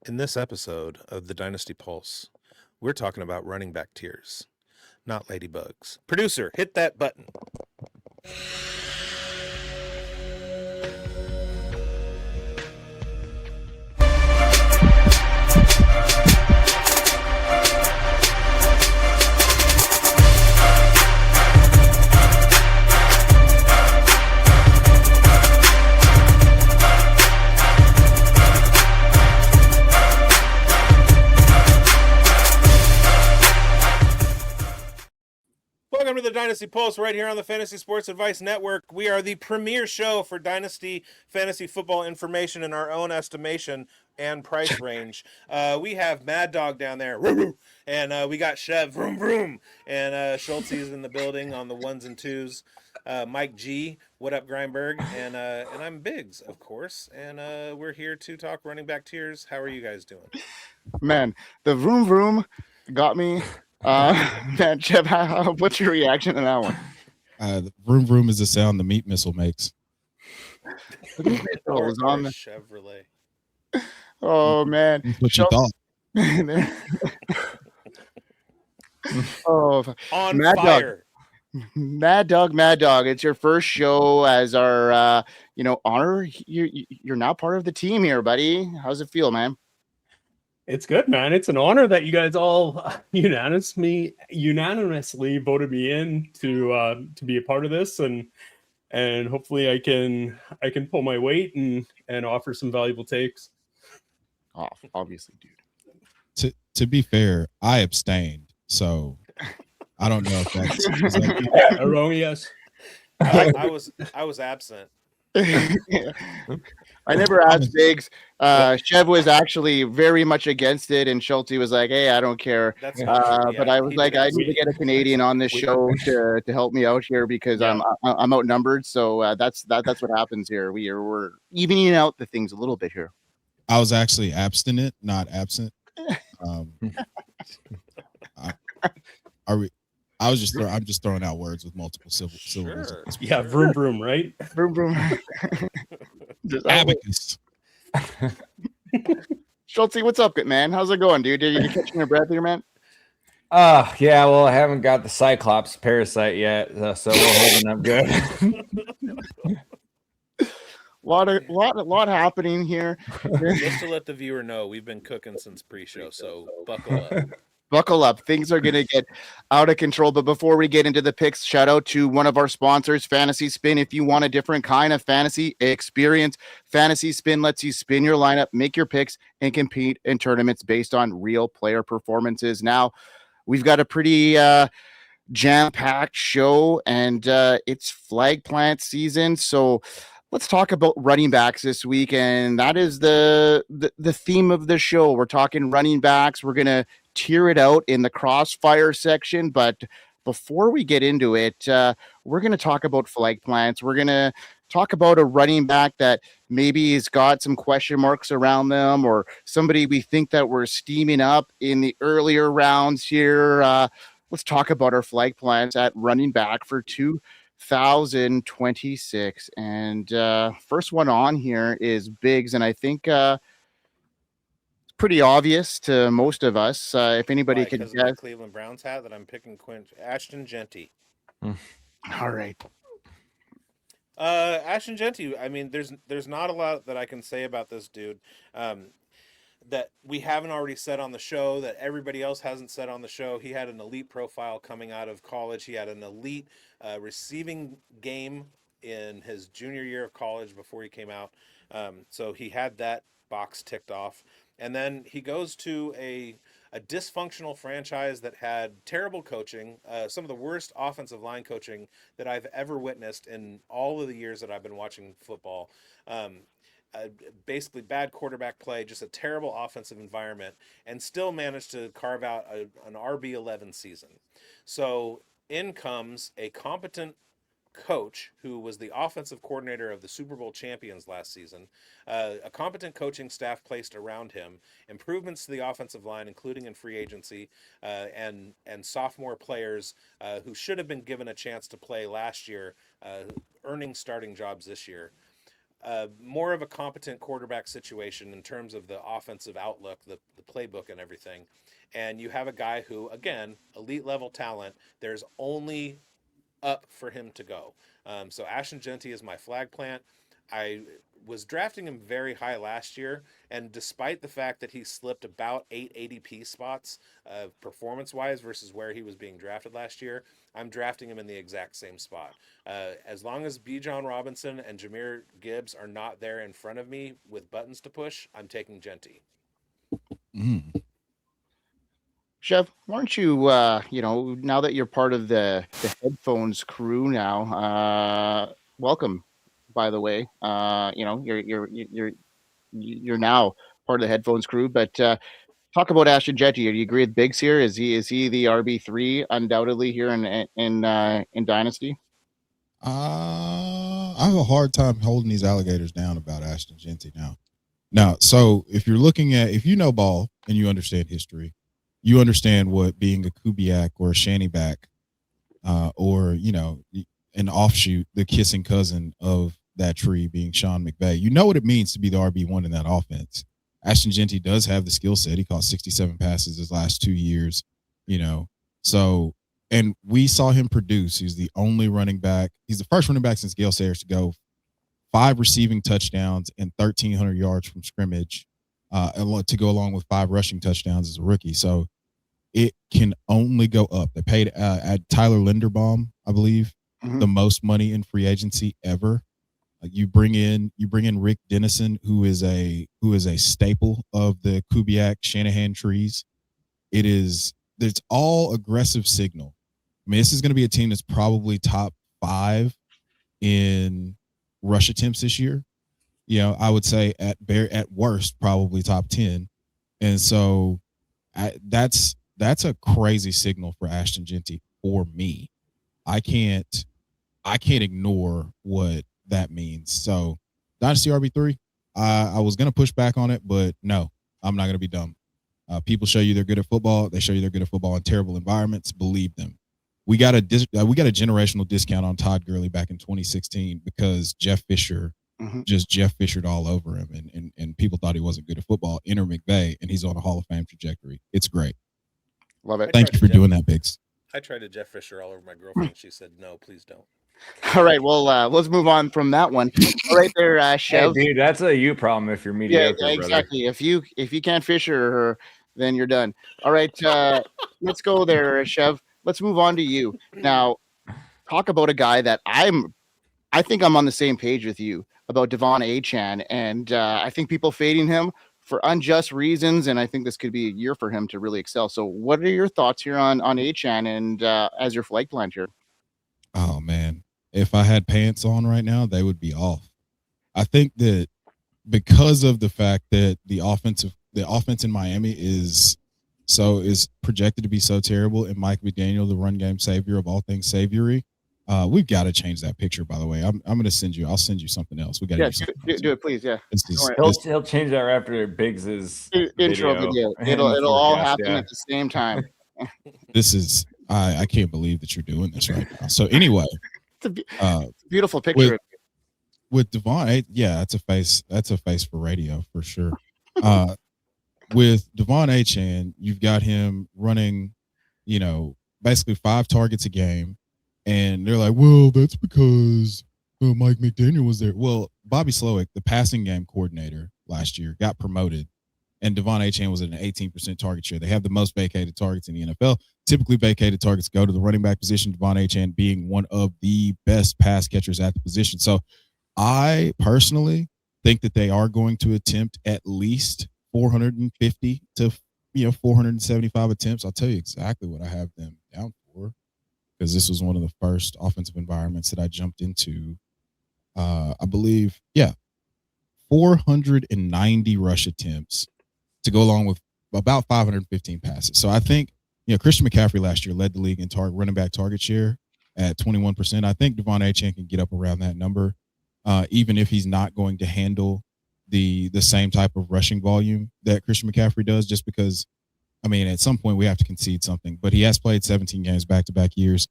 In this episode of the Dynasty Pulse, we're talking about running back tiers, not ladybugs. Producer, hit that button. Welcome to the Dynasty Pulse right here on the Fantasy Sports Advice Network. We are the premier show for Dynasty fantasy football information in our own estimation and price range. We have Mad Dog down there, and we got Chev, vroom vroom, and Schultz is in the building on the ones and twos. Mike G, what up, Grindberg, and I'm Biggs, of course, and we're here to talk running back tiers. How are you guys doing? Man, the vroom vroom got me. Man, Jeff, what's your reaction to that one? The vroom vroom is the sound the meat missile makes. Or on the Chevrolet. Oh man, What you thought? Oh, On Mad fire. Mad Dog. It's your first show as our, honor. You're now part of the team here, buddy. How's it feel, man? It's good, man. It's an honor that you guys all unanimously voted me in to be a part of this, and hopefully I can pull my weight and offer some valuable takes. Oh, obviously, dude. To be fair, I abstained, so I don't know if that's Erroneous. I was absent. I never asked Biggs. Chev was actually very much against it, and Schulte was like, "Hey, I don't care." That's but I was like, I need to get a Canadian on this show to help me out here because I'm outnumbered. So that's what happens here. We're evening out the things a little bit here. I was actually abstinent, not absent. I'm just throwing out words with multiple syllables. Yeah, vroom vroom, right? Vroom vroom. Abacus. Schulte, what's up, good man? How's it going, dude? Did you catching your breath here, man? Yeah. Well, I haven't got the Cyclops parasite yet, so we're holding up good. lot happening here. Just to let the viewer know, we've been cooking since pre-show, so buckle up. Buckle up. Things are going to get out of control. But before we get into the picks, shout out to one of our sponsors, Fantasy Spin. If you want a different kind of fantasy experience, Fantasy Spin lets you spin your lineup, make your picks, and compete in tournaments based on real player performances. Now, we've got a pretty jam-packed show, and it's flag plant season. So let's talk about running backs this week, and that is the theme of the show. We're talking running backs. We're going to tier it out in the crossfire section, but before we get into it, we're going to talk about flag plants. We're going to talk about a running back that maybe has got some question marks around them, or somebody we think that we're steaming up in the earlier rounds here. Let's talk about our flag plants at running back for 2026. And first one on here is Biggs, and I think pretty obvious to most of us. If anybody could guess, the Cleveland Browns hat that I'm picking, Ashton Jeanty. All right. Ashton Jeanty. I mean, there's not a lot that I can say about this dude that we haven't already said on the show, that everybody else hasn't said on the show. He had an elite profile coming out of college. He had an elite receiving game in his junior year of college before he came out. So he had that box ticked off. And then he goes to a dysfunctional franchise that had terrible coaching, some of the worst offensive line coaching that I've ever witnessed in all of the years that I've been watching football. Basically bad quarterback play, just a terrible offensive environment, and still managed to carve out an RB1 season. So in comes a competent coach who was the offensive coordinator of the Super Bowl champions last season, a competent coaching staff placed around him, improvements to the offensive line, including in free agency, and sophomore players who should have been given a chance to play last year, earning starting jobs this year. more of a competent quarterback situation in terms of the offensive outlook, the playbook and everything. And you have a guy who, again, elite level talent, there's only up for him to go. So Ashton Jeanty is my flag plant. I was drafting him very high last year, and despite the fact that he slipped about 8 ADP spots performance-wise versus where he was being drafted last year, I'm drafting him in the exact same spot. As long as Bijan Robinson and Jahmyr Gibbs are not there in front of me with buttons to push, I'm taking Jeanty. Chev, why don't you, now that you're part of the headphones crew now, welcome, by the way. You're now part of the headphones crew, but talk about Ashton Jeanty. Do you agree with Biggs here? Is he the RB3 undoubtedly here in Dynasty? I have a hard time holding these alligators down about Ashton Jeanty now. So if you know ball and you understand history, you understand what being a Kubiak or a Shanny back, or an offshoot, the kissing cousin of that tree being Sean McVay. You know what it means to be the RB1 in that offense. Ashton Jeanty does have the skill set. He caught 67 passes his last 2 years, So, and we saw him produce. He's the only running back. He's the first running back since Gale Sayers to go 5 receiving touchdowns and 1,300 yards from scrimmage, to go along with 5 rushing touchdowns as a rookie. So it can only go up. They paid at Tyler Linderbaum, I believe, the most money in free agency ever. You bring in Rick Dennison, who is a staple of the Kubiak Shanahan trees. It's all aggressive signal. I mean, this is going to be a team that's probably top 5 in rush attempts this year. I would say at worst probably top 10. And so that's a crazy signal for Ashton Jeanty for me. I can't ignore what that means. So Dynasty RB3, I was going to push back on it, but no, I'm not going to be dumb. People show you they're good at football. They show you they're good at football in terrible environments. Believe them. We got a generational discount on Todd Gurley back in 2016 because Jeff Fisher Jeff Fishered all over him, and people thought he wasn't good at football. Enter McVay, and he's on a Hall of Fame trajectory. It's great. Love it. Thank you for doing that, Biggs. I tried to Jeff Fisher all over my girlfriend. She said, no, please don't. All right, well, let's move on from that one. All right there, Chev. Hey, dude, that's a you problem if you're mediocre. Yeah, exactly. Brother. If you can't Fisher her, then you're done. All right, let's go there, Chev. Let's move on to you now. Talk about a guy that I think I'm on the same page with you about Devon Achane, and I think people fading him for unjust reasons, and I think this could be a year for him to really excel. So, what are your thoughts here on Achane and as your flag plant here? Oh man, if I had pants on right now, they would be off. I think that because of the fact that the offense in Miami is projected to be so terrible, and Mike McDaniel, the run game savior of all things savory, we've got to change that picture. By the way, I'll send you something else. We got to do it, please. Yeah, he'll change that right after Biggs's intro video. It'll all happen at the same time. This is I can't believe that you're doing this right now. So anyway, it's a beautiful picture with Devon. Yeah, that's a face for radio for sure. With Devon Achane, you've got him running, basically 5 targets a game. And they're like, well, that's because Mike McDaniel was there. Well, Bobby Slowick, the passing game coordinator last year, got promoted, and Devon Achane was at an 18% target share. They have the most vacated targets in the NFL. Typically, vacated targets go to the running back position, Devon Achane being one of the best pass catchers at the position. So I personally think that they are going to attempt at least 450 to 475 attempts. I'll tell you exactly what I have them down for, because this was one of the first offensive environments that I jumped into. I believe, 490 rush attempts to go along with about 515 passes. So I think, Christian McCaffrey last year led the league in running back target share at 21%. I think Devon Achane can get up around that number, even if he's not going to handle the same type of rushing volume that Christian McCaffrey does, just because, at some point we have to concede something. But he has played 17 games back-to-back years.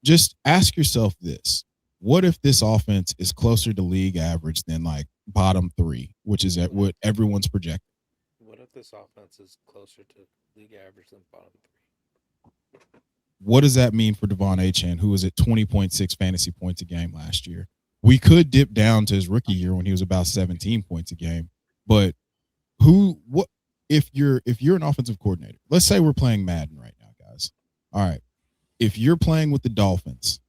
Just ask yourself this. What if this offense is closer to league average than like bottom 3, which is at what everyone's projecting? What if this offense is closer to league average than bottom 3? What does that mean for Devon Achane, who was at 20.6 fantasy points a game last year? We could dip down to his rookie year when he was about 17 points a game, but what if you're an offensive coordinator? Let's say we're playing Madden right now, guys. All right. If you're playing with the Dolphins,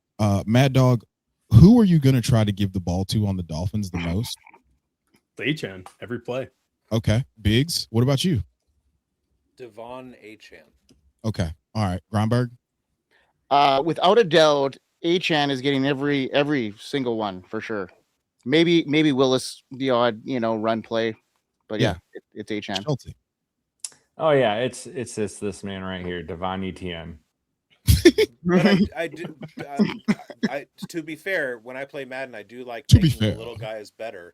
Mad Dog, who are you going to try to give the ball to on the Dolphins the most? Achane, every play. Okay. Biggs, what about you? Devon Achane. Okay. All right. Gromberg? Without a doubt, Achane is getting every single one for sure. Maybe Willis the odd run play, but yeah, it's Achane. Schulte. Oh yeah, it's this man right here, Devon Etienne. But I do. To be fair, when I play Madden, I do like making the little guys better.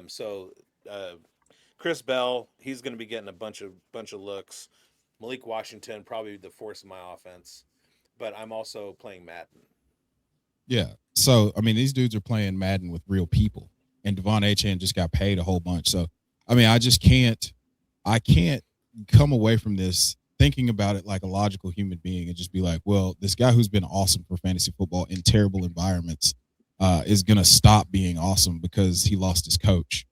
So Chris Bell, he's going to be getting a bunch of looks. Malik Washington, probably the force of my offense. But I'm also playing Madden. Yeah. So I mean, these dudes are playing Madden with real people, and Devon Achane just got paid a whole bunch. So I mean, I can't come away from this thinking about it like a logical human being and just be like, well, this guy who's been awesome for fantasy football in terrible environments is going to stop being awesome because he lost his coach.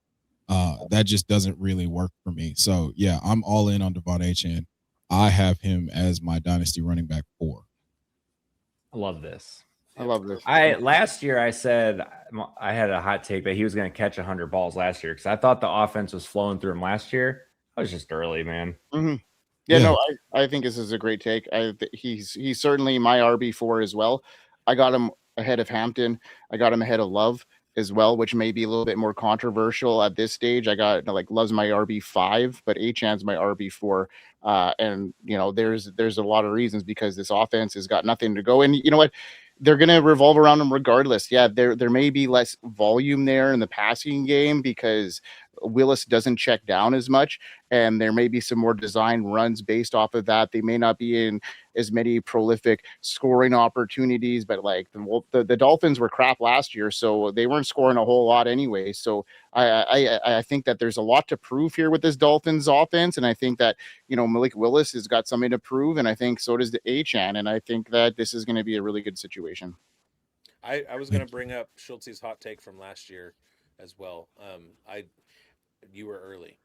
That just doesn't really work for me. So yeah, I'm all in on Devon Achane. I have him as my dynasty running back 4. I love this. Last year I said I had a hot take that he was going to catch 100 balls last year because I thought the offense was flowing through him last year. I was just early, man. Mm-hmm. Yeah, no, I think this is a great take. He's certainly my RB4 as well. I got him ahead of Hampton. I got him ahead of Love as well, which may be a little bit more controversial at this stage. I got Love's my RB5, but Achane's my RB4. And there's a lot of reasons because this offense has got nothing to go. And you know what? They're going to revolve around him regardless. Yeah, there may be less volume there in the passing game because Willis doesn't check down as much, and there may be some more design runs based off of that. They may not be in as many prolific scoring opportunities, but the Dolphins were crap last year, so they weren't scoring a whole lot anyway. So I think that there's a lot to prove here with this Dolphins offense, and I think that Malik Willis has got something to prove, and I think so does the Achane, and I think that this is going to be a really good situation. I was going to bring up Schulte's hot take from last year as well. You were early.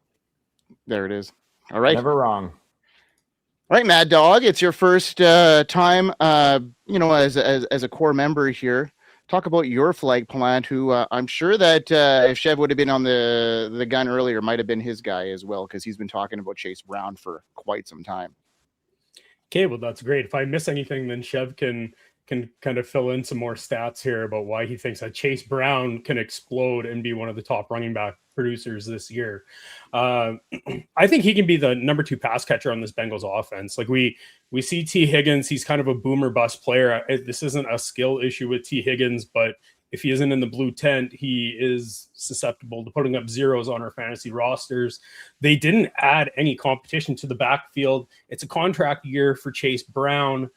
There it is. All right. Never wrong. All right, Mad Dog. It's your first time, as a core member here. Talk about your flag plant, who I'm sure that if Chev would have been on the gun earlier, might have been his guy as well, because he's been talking about Chase Brown for quite some time. Okay, well, that's great. If I miss anything, then Chev can kind of fill in some more stats here about why he thinks that Chase Brown can explode and be one of the top running back producers this year. I think he can be the number 2 pass catcher on this Bengals offense. Like we see T. Higgins, he's kind of a boomer bust player. This isn't a skill issue with T. Higgins, but if he isn't in the blue tent, he is susceptible to putting up zeros on our fantasy rosters. They didn't add any competition to the backfield. It's a contract year for Chase Brown.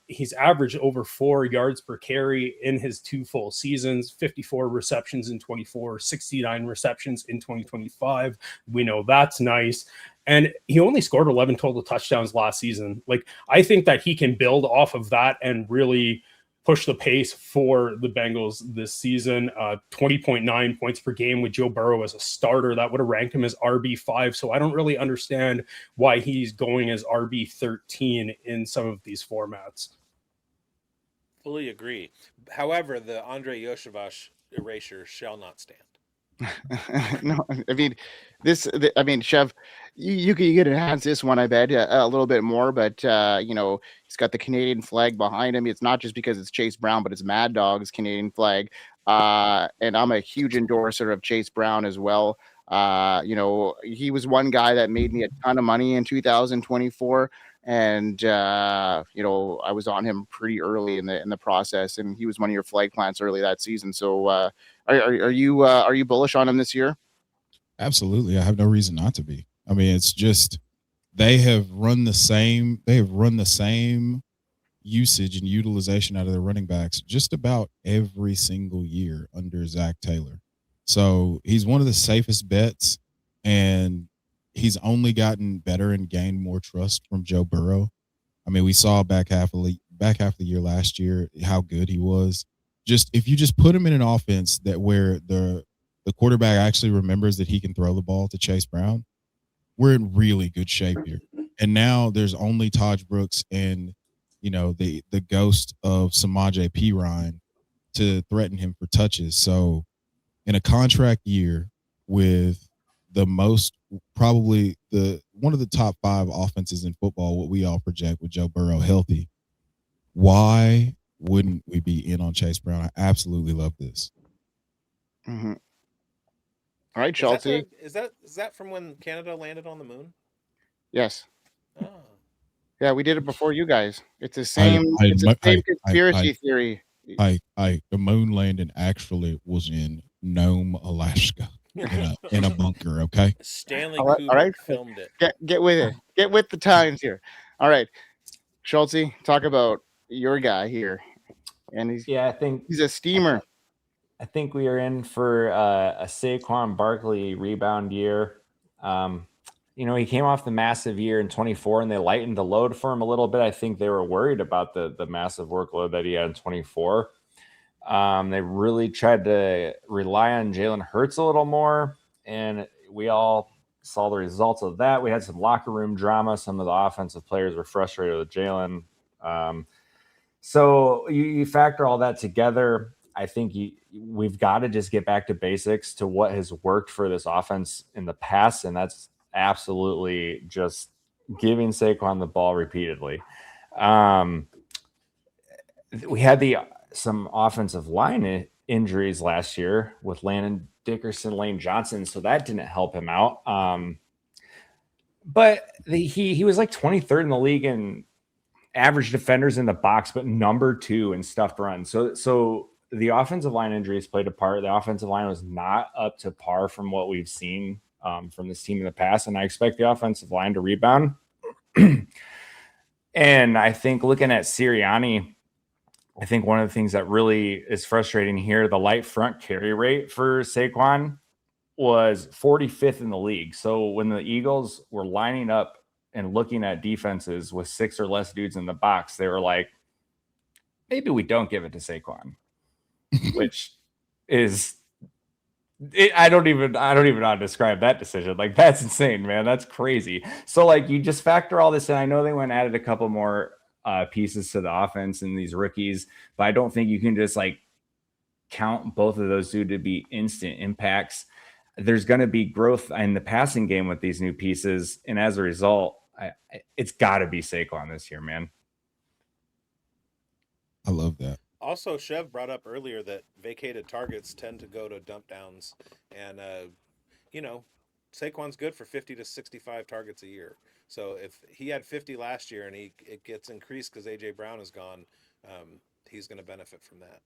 He's averaged over 4 yards per carry in his 2 full seasons, 54 receptions in 24, 69 receptions in 2025. We know that's nice. And he only scored 11 total touchdowns last season. I think that he can build off of that and really push the pace for the Bengals this season. 20.9 points per game with Joe Burrow as a starter. That would have ranked him as RB5. So I don't really understand why he's going as RB13 in some of these formats. Fully agree. However, the Andre Yoshevach erasure shall not stand. No, I mean, Chev, you can enhance this one, I bet, a little bit more, but he's got the Canadian flag behind him. It's not just because it's Chase Brown, but it's Mad Dog's Canadian flag. And I'm a huge endorser of Chase Brown as well. He was one guy that made me a ton of money in 2024. And I was on him pretty early in the process, and he was one of your flag plants early that season. So are you bullish on him this year? Absolutely. I have no reason not to be. I mean, it's just they have run the same usage and utilization out of their running backs just about every single year under Zach Taylor. So he's one of the safest bets, and he's only gotten better and gained more trust from Joe Burrow. I mean, we saw back half of the year last year how good he was. Just if you just put him in an offense that where the quarterback actually remembers that he can throw the ball to Chase Brown, we're in really good shape here. And now there's only Taj Brooks and the ghost of Samaje Perine to threaten him for touches. So in a contract year with the most probably one of the top 5 offenses in football, what we all project with Joe Burrow healthy, why wouldn't we be in on Chase Brown? I absolutely love this. Mm-hmm. All right, Chelsea. Is that from when Canada landed on the moon? Yes. Oh. Yeah, we did it before you guys. It's the same. It's the same conspiracy theory. The moon landing actually was in Nome, Alaska, in a bunker. Okay. Stanley Kubrick filmed it. Get with it. Get with the times here. All right, Schultze, talk about your guy here, and I think he's a steamer. I think we are in for a Saquon Barkley rebound year. He came off the massive year in 24 and they lightened the load for him a little bit. I think they were worried about the massive workload that he had in 24. They really tried to rely on Jalen Hurts a little more, and we all saw the results of that. We had some locker room drama. Some of the offensive players were frustrated with Jalen. So you factor all that together. I think we've got to just get back to basics to what has worked for this offense in the past, and that's absolutely just giving Saquon the ball repeatedly. We had some offensive line injuries last year with Landon Dickerson, Lane Johnson, so that didn't help him out. But he was like 23rd in the league in average defenders in the box, but number 2 in stuffed runs. So the offensive line injuries played a part. The offensive line was not up to par from what we've seen from this team in the past, and I expect the offensive line to rebound. And I think looking at Sirianni, I think one of the things that really is frustrating here, the light front carry rate for Saquon was 45th in the league. So when the Eagles were lining up and looking at defenses with 6 or less dudes in the box, they were like, maybe we don't give it to Saquon, which is I don't even know how to describe that decision. Like, that's insane, man. That's crazy. So like you just factor all this in. I know they went and added a couple more pieces to the offense and these rookies, but I don't think you can just like count both of those two to be instant impacts. There's going to be growth in the passing game with these new pieces, and as a result, it's got to be Saquon this year, man. I love that. Also, Chev brought up earlier that vacated targets tend to go to dump downs, and Saquon's good for 50 to 65 targets a year. So if he had 50 last year and it gets increased because AJ Brown is gone, he's going to benefit from that.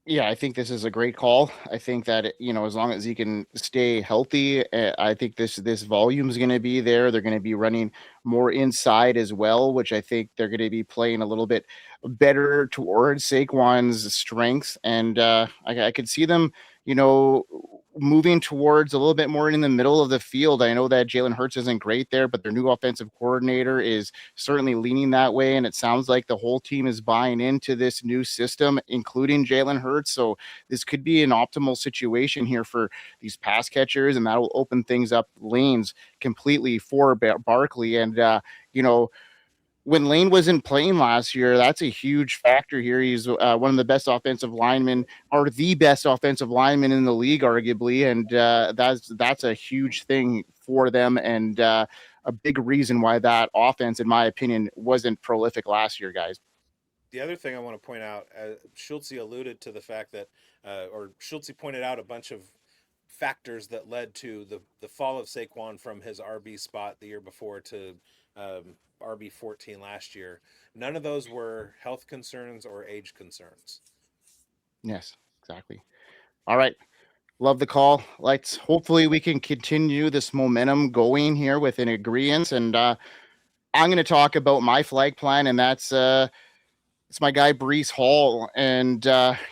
Yeah, I think this is a great call. I think that as long as he can stay healthy, I think this volume is going to be there. They're going to be running more inside as well, which I think they're going to be playing a little bit better towards Saquon's strengths. And I could see them, moving towards a little bit more in the middle of the field. I know that Jalen Hurts isn't great there, but their new offensive coordinator is certainly leaning that way. And it sounds like the whole team is buying into this new system, including Jalen Hurts. So this could be an optimal situation here for these pass catchers, and that will open things up lanes completely for Barkley. And, when Lane wasn't playing last year, that's a huge factor here. He's one of the best offensive linemen, or the best offensive lineman in the league, arguably, and that's a huge thing for them, and a big reason why that offense, in my opinion, wasn't prolific last year, guys. The other thing I want to point out, Schultze alluded to the fact that, or Schultze pointed out a bunch of factors that led to the fall of Saquon from his RB spot the year before to RB14 last year. None of those were health concerns or age concerns. Yes, exactly. All right. Love the call. Hopefully we can continue this momentum going here with an agreement. And I'm going to talk about my flag plan, and that's it's my guy Breece Hall, and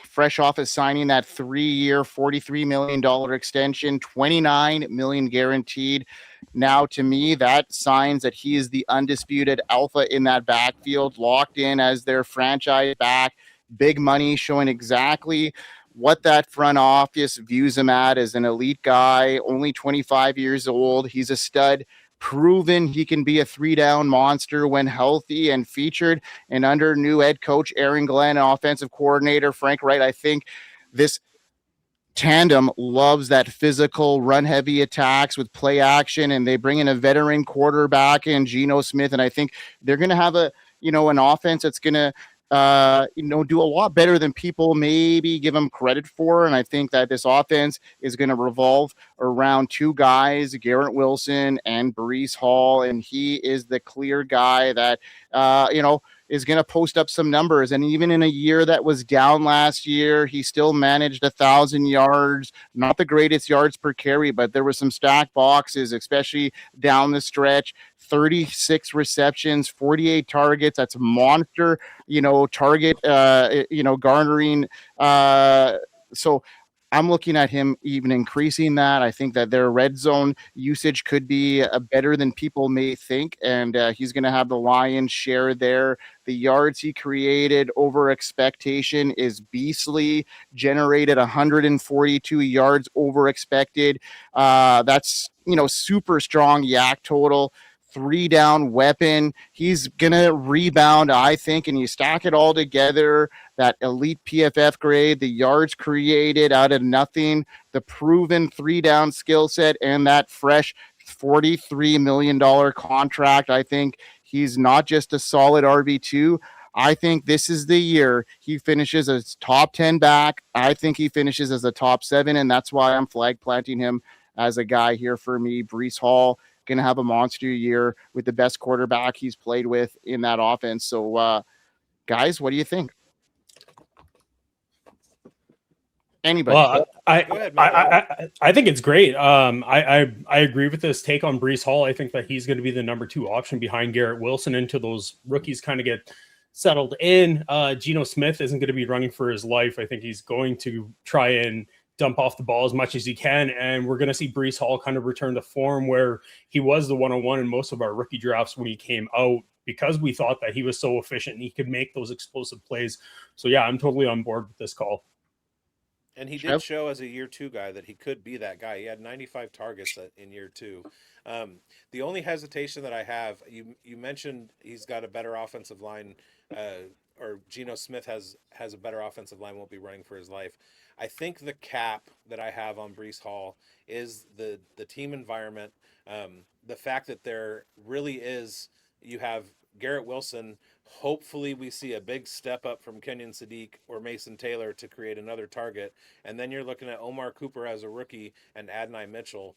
fresh off of signing that 3-year, $43 million extension, $29 million guaranteed. Now, to me, that signs that he is the undisputed alpha in that backfield, locked in as their franchise back, big money, showing exactly what that front office views him at as an elite guy, only 25 years old. He's a stud, proven he can be a 3-down monster when healthy and featured. And under new head coach Aaron Glenn and offensive coordinator Frank Wright, I think this tandem loves that physical run heavy attacks with play action, and they bring in a veteran quarterback in Geno Smith, and I think they're going to have an offense that's going to do a lot better than people maybe give them credit for. And I think that this offense is going to revolve around two guys, Garrett Wilson and Breece Hall, and he is the clear guy that is going to post up some numbers. And even in a year that was down last year, he still managed 1,000 yards, not the greatest yards per carry, but there were some stacked boxes, especially down the stretch. 36 receptions, 48 targets. That's a monster, target, garnering. So I'm looking at him even increasing that. I think that their red zone usage could be better than people may think, and he's going to have the lion's share there. The yards he created over expectation is beastly, generated 142 yards over expected. That's, super strong yak total. 3-down weapon. He's gonna rebound, I think, and you stack it all together, that elite PFF grade, the yards created out of nothing, the proven 3-down skill set, and that fresh $43 million contract. I think he's not just a solid RB2. I think this is the year he finishes as top 10 back. I think he finishes as a top 7, and that's why I'm flag planting him as a guy here for me. Breece Hall going to have a monster year with the best quarterback he's played with in that offense. So, guys, what do you think? Anybody? Well, Go ahead, Matt. I think it's great. I agree with this take on Breece Hall. I think that he's going to be the number 2 option behind Garrett Wilson until those rookies kind of get settled in. Geno Smith isn't going to be running for his life. I think he's going to try and dump off the ball as much as he can, and we're going to see Breece Hall kind of return to form where he was the 101 in most of our rookie drafts when he came out, because we thought that he was so efficient and he could make those explosive plays. So yeah, I'm totally on board with this call. And he did show as a year 2 guy that he could be that guy. He had 95 targets in year 2. The only hesitation that I have, you mentioned he's got a better offensive line, or Geno Smith has a better offensive line, won't be running for his life. I think the cap that I have on Breece Hall is the team environment. The fact that there really is, you have Garrett Wilson. Hopefully we see a big step up from Kenyon Sadiq or Mason Taylor to create another target. And then you're looking at Omar Cooper as a rookie and Adonai Mitchell.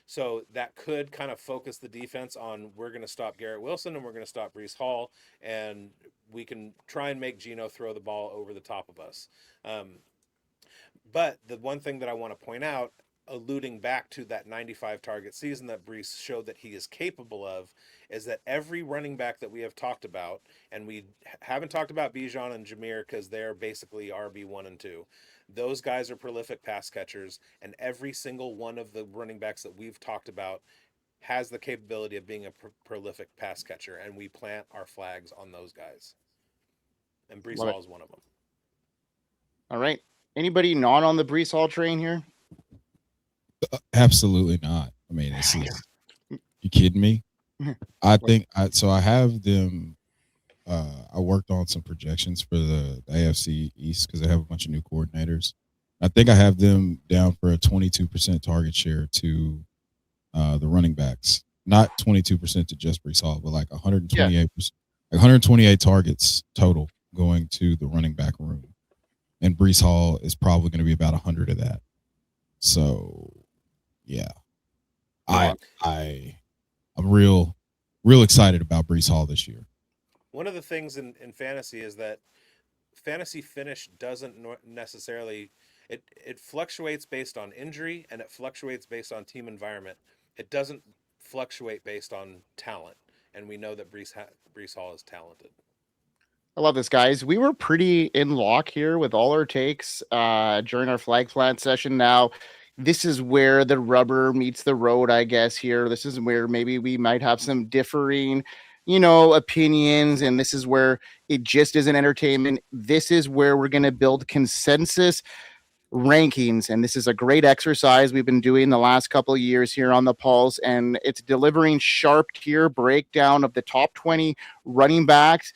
So that could kind of focus the defense on, we're going to stop Garrett Wilson and we're going to stop Breece Hall, and we can try and make Geno throw the ball over the top of us. But the one thing that I want to point out, alluding back to that 95 target season that Breece showed that he is capable of, is that every running back that we have talked about, and we haven't talked about Bijan and Jahmyr because they're basically RB1 and 2. Those guys are prolific pass catchers, and every single one of the running backs that we've talked about has the capability of being a prolific pass catcher, and we plant our flags on those guys. And Breece Hall is one of them. All right. Anybody not on the Breece Hall train here? Absolutely not. I mean, you kidding me? I think I have them. I worked on some projections for the AFC East because they have a bunch of new coordinators. I think I have them down for a 22% target share to the running backs, not 22% to just Breece Hall, but like 128%, like 128 targets total going to the running back room, and Breece Hall is probably going to be about 100 of that. So, yeah, I'm real excited about Breece Hall this year. One of the things in fantasy is that fantasy finish doesn't necessarily, it fluctuates based on injury and it fluctuates based on team environment. It doesn't fluctuate based on talent. and we know that Breece Hall is talented. I love this, guys. We were pretty in lock here with all our takes during our flag plant session. Now, this is where the rubber meets the road, I guess, here. This is where maybe we might have some differing, opinions, and this is where it just isn't entertainment. This is where we're going to build consensus rankings, and this is a great exercise we've been doing the last couple of years here on the Pulse, and it's delivering sharp tier breakdown of the top 20 running backs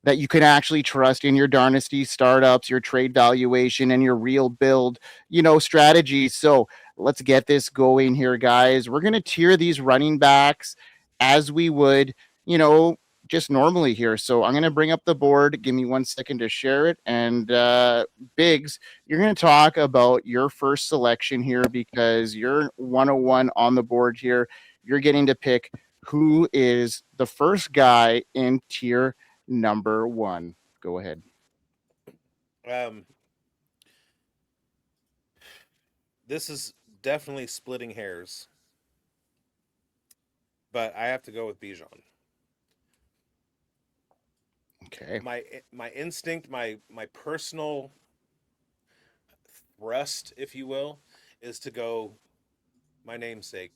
that you can actually trust in your dynasty startups, your trade valuation, and your real build, strategies. So let's get this going here, guys. We're going to tier these running backs as we would, just normally here. So I'm going to bring up the board. Give me 1 second to share it. And Biggs, you're going to talk about your first selection here because you're 101 on the board here. You're getting to pick who is the first guy in tier number 1. Go ahead. This is definitely splitting hairs, but I have to go with Bijan. Okay. My instinct, my personal thrust, if you will, is to go my namesake,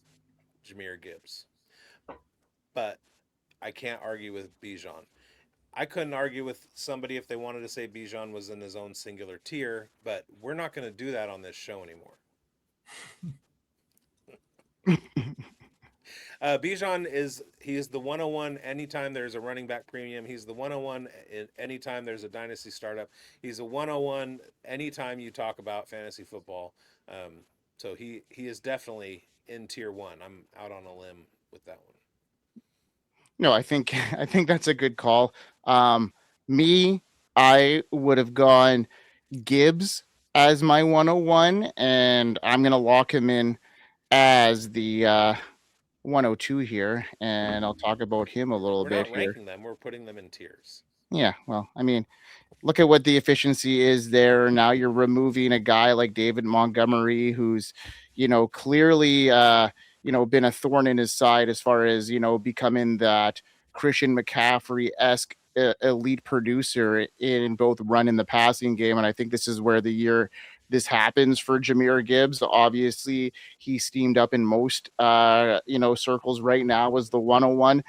Jahmyr Gibbs. But I can't argue with Bijan. I couldn't argue with somebody if they wanted to say Bijan was in his own singular tier, but we're not going to do that on this show anymore. Bijan he's the 101 anytime there's a running back premium. He's the 101 anytime there's a dynasty startup. He's a 101 anytime you talk about fantasy football. So he is definitely in tier 1. I'm out on a limb with that one. No, I think that's a good call. Me, I would have gone Gibbs as my 101, and I'm gonna lock him in as the 102 here, and I'll talk about him a little We're bit not here. ranking them; we're putting them in tiers. Yeah, well, I mean, look at what the efficiency is there. Now you're removing a guy like David Montgomery, who's, clearly, been a thorn in his side as far as, becoming that Christian McCaffrey-esque elite producer in both run and the passing game. And I think this is where the year this happens for Jahmyr Gibbs. Obviously, he steamed up in most, circles right now as the 101,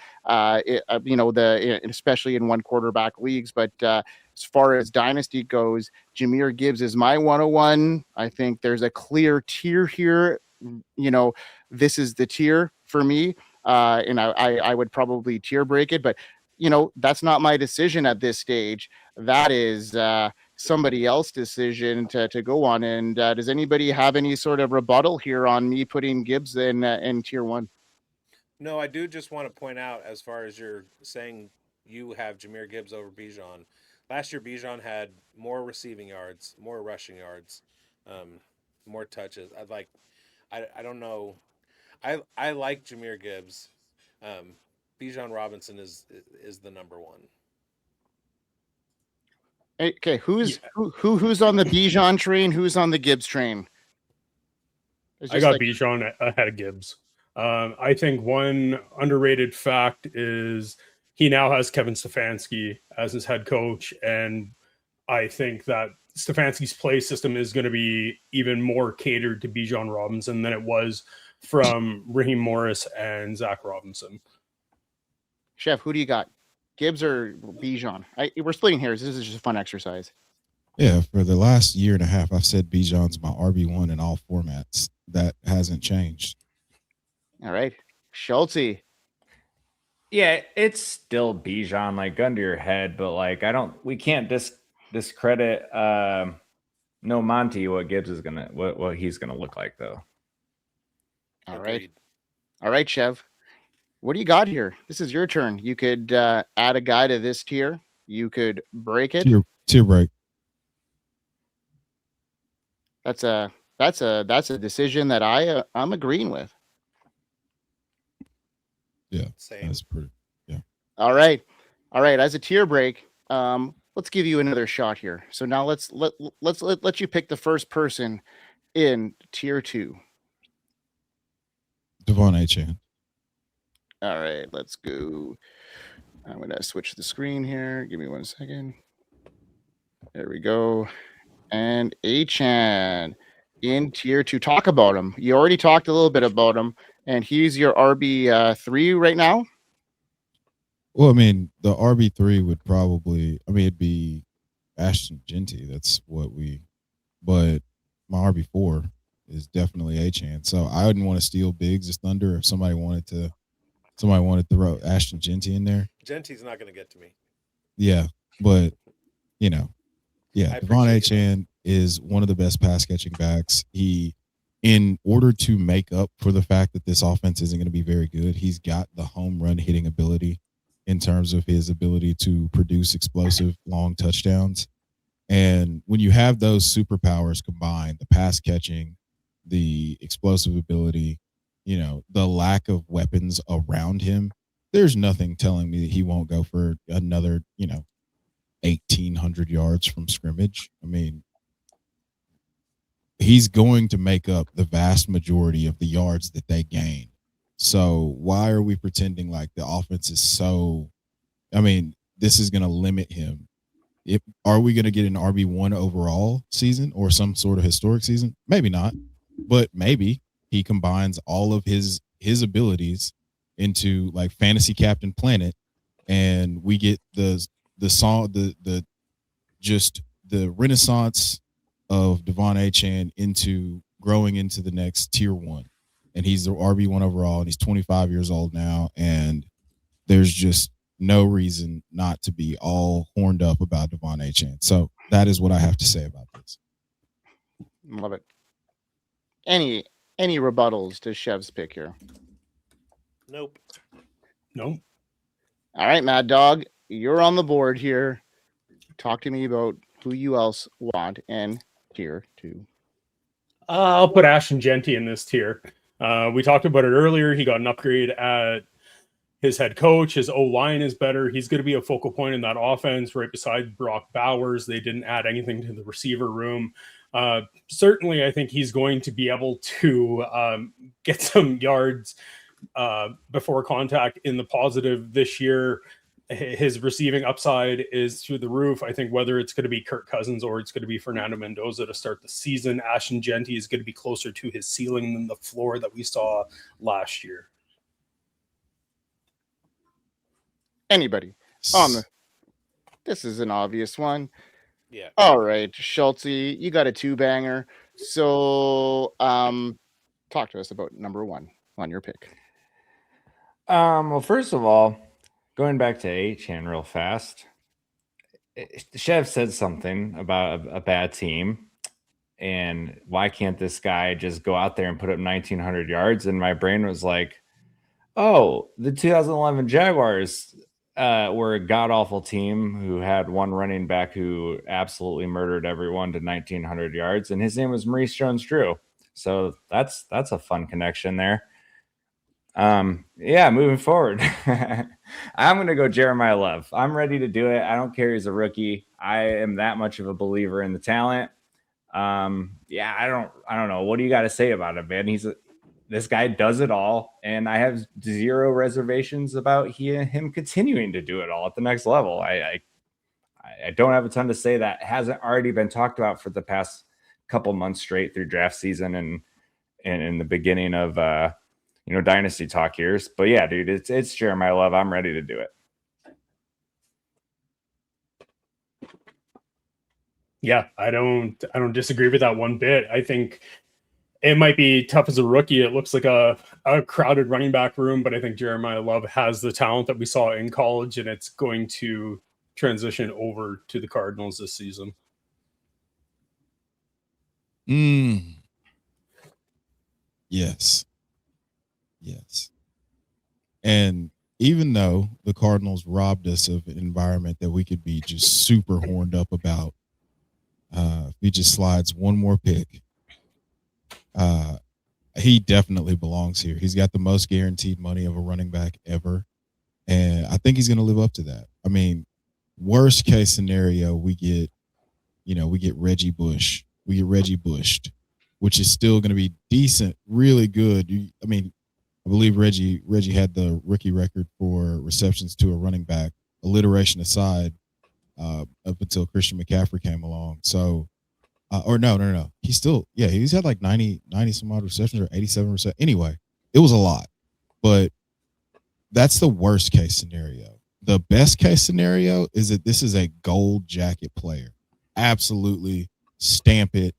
especially in one quarterback leagues. But as far as dynasty goes, Jahmyr Gibbs is my 101. I think there's a clear tier here. This is the tier for me. And I would probably tier break it, but that's not my decision at this stage. That is somebody else's decision to go on. And does anybody have any sort of rebuttal here on me putting Gibbs in tier 1? No, I do just want to point out, as far as you're saying you have Jahmyr Gibbs over Bijan. Last year, Bijan had more receiving yards, more rushing yards, more touches. I don't know. I like Jahmyr Gibbs. Bijan Robinson is the number 1. Okay, who's on the Bijan train? Who's on the Gibbs train? I got Bijan ahead of Gibbs. I think one underrated fact is he now has Kevin Stefanski as his head coach, and I think that Stefanski's play system is going to be even more catered to Bijan Robinson than it was from Raheem Morris and Zach Robinson. Chef, who do you got? Gibbs or Bijan? We're splitting hairs. This is just a fun exercise. Yeah, for the last year and a half, I've said Bijan's my RB1 in all formats. That hasn't changed. All right. Schulte. Yeah, it's still Bijan, like gun to your head, but we can't discredit no Monty what Gibbs is gonna what he's gonna look like though. All right, Chev. What do you got here? This is your turn. You could add a guy to this tier. You could break it. Tier break. That's a decision that I'm agreeing with. Yeah, same. That's pretty. Yeah. All right. As a tier break, let's give you another shot here. So now let's let you pick the first person in tier 2. Devon Achane. All right, let's go. I'm going to switch the screen here. Give me 1 second. There we go. And Achane in tier 2. Talk about him. You already talked a little bit about him, and he's your RB3 right now. Well, I mean, the RB3 would probably, it'd be Ashton Jeanty. That's what but my RB4 is definitely Achane. So I wouldn't want to steal Biggs' thunder if somebody wanted to throw Ashton Jeanty in there. Genty's not going to get to me. Yeah, but Devon appreciate Achane is one of the best pass catching backs. In order to make up for the fact that this offense isn't going to be very good, he's got the home run hitting ability in terms of his ability to produce explosive long touchdowns. And when you have those superpowers combined, the pass catching, the explosive ability, the lack of weapons around him, there's nothing telling me that he won't go for another, 1,800 yards from scrimmage. I mean, he's going to make up the vast majority of the yards that they gain. So why are we pretending like the offense is so, this is going to limit him? Are we going to get an RB1 overall season or some sort of historic season? Maybe not, but maybe he combines all of his abilities into fantasy Captain Planet, and we get the renaissance of Devon Achane growing into the next tier 1. And he's the RB1 overall, and he's 25 years old now, and there's just no reason not to be all horned up about Devon Achane. So that is what I have to say about this. Love it. Any rebuttals to Chev's pick here? Nope. Nope. All right, Mad Dog, you're on the board here. Talk to me about who you else want in tier 2. I'll put Ashton Jeanty in this tier. We talked about it earlier. He got an upgrade at his head coach. His O-line is better. He's going to be a focal point in that offense right beside Brock Bowers. They didn't add anything to the receiver room. Certainly, I think he's going to be able to get some yards before contact in the positive this year. His receiving upside is through the roof. I think whether it's going to be Kirk Cousins or it's going to be Fernando Mendoza to start the season, Ashton Jeanty is going to be closer to his ceiling than the floor that we saw last year. Anybody? This is an obvious one. Yeah. All right, Schultze, you got a 2-banger. So talk to us about number 1 on your pick. Well, first of all, going back to Achane real fast, Chev said something about a bad team, and why can't this guy just go out there and put up 1,900 yards? And my brain was like, oh, the 2011 Jaguars were a god-awful team who had one running back who absolutely murdered everyone to 1,900 yards, and his name was Maurice Jones-Drew. So that's a fun connection there. Moving forward, I'm going to go Jeremiyah Love. I'm ready to do it. I don't care. He's a rookie. I am that much of a believer in the talent. I don't know. What do you got to say about him, man? This guy does it all, and I have zero reservations about him continuing to do it all at the next level. I don't have a ton to say that hasn't already been talked about for the past couple months straight through draft season and in the beginning of Dynasty talk years. But yeah, dude, it's Jeremiyah Love. I'm ready to do it. Yeah, I don't disagree with that one bit. I think it might be tough as a rookie. It looks like a crowded running back room, but I think Jeremiyah Love has the talent that we saw in college, and it's going to transition over to the Cardinals this season. Yes. And even though the Cardinals robbed us of an environment that we could be just super horned up about, if he just slides one more pick, he definitely belongs here. He's got the most guaranteed money of a running back ever, and I think he's going to live up to that. I mean, worst case scenario, we get Reggie Bush. We get Reggie Bushed, which is still going to be decent, really good. I believe Reggie had the rookie record for receptions to a running back, alliteration aside, up until Christian McCaffrey came along. So, or no. He's had like 90 some odd receptions or 87 receptions. Anyway, it was a lot, but that's the worst case scenario. The best case scenario is that this is a gold jacket player. Absolutely stamp it.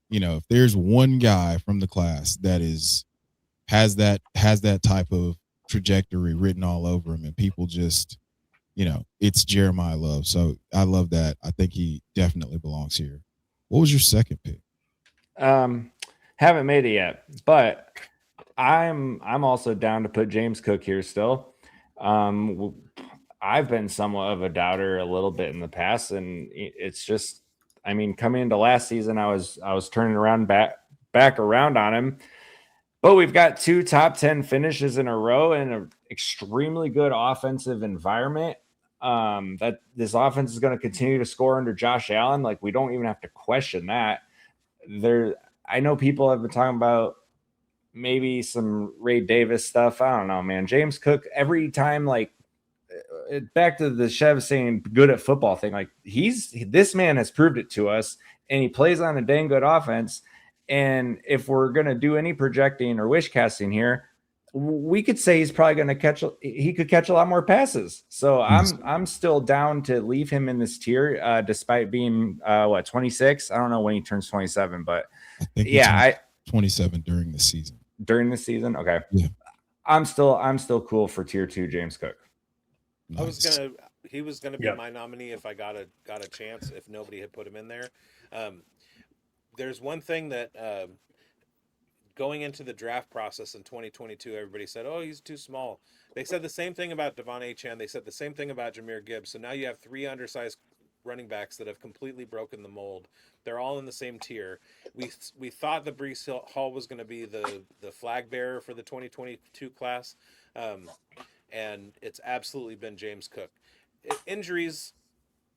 You know, if there's one guy from the class that has that type of trajectory written all over him, and people just, you know, it's Jeremiyah Love. So I love that. I think he definitely belongs here. What was your second pick? Haven't made it yet, but I'm also down to put James Cook here still. I've been somewhat of a doubter a little bit in the past, and it's just, I mean, coming into last season, I was turning around back around on him. But we've got 2 top 10 finishes in a row in an extremely good offensive environment. That this offense is going to continue to score under Josh Allen. Like, we don't even have to question that. I know people have been talking about maybe some Ray Davis stuff. I don't know, man. James Cook, every time, like, back to the Chev saying good at football thing, like, this man has proved it to us, and he plays on a dang good offense. And if we're going to do any projecting or wish casting here, we could say he's probably going to he could catch a lot more passes. So I'm still down to leave him in this tier, despite being 26. I don't know when he turns 27, but I think 27 during the season. During the season, okay. Yeah. I'm still cool for tier 2 James Cook. Nice. He was gonna be my nominee if I got a chance, if nobody had put him in there. There's one thing that going into the draft process in 2022, everybody said, "Oh, he's too small." They said the same thing about Devon Achane. They said the same thing about Jahmyr Gibbs. So now you have 3 undersized running backs that have completely broken the mold. They're all in the same tier. We thought that Breece Hall was going to be the flag bearer for the 2022 class, and it's absolutely been James Cook. Injuries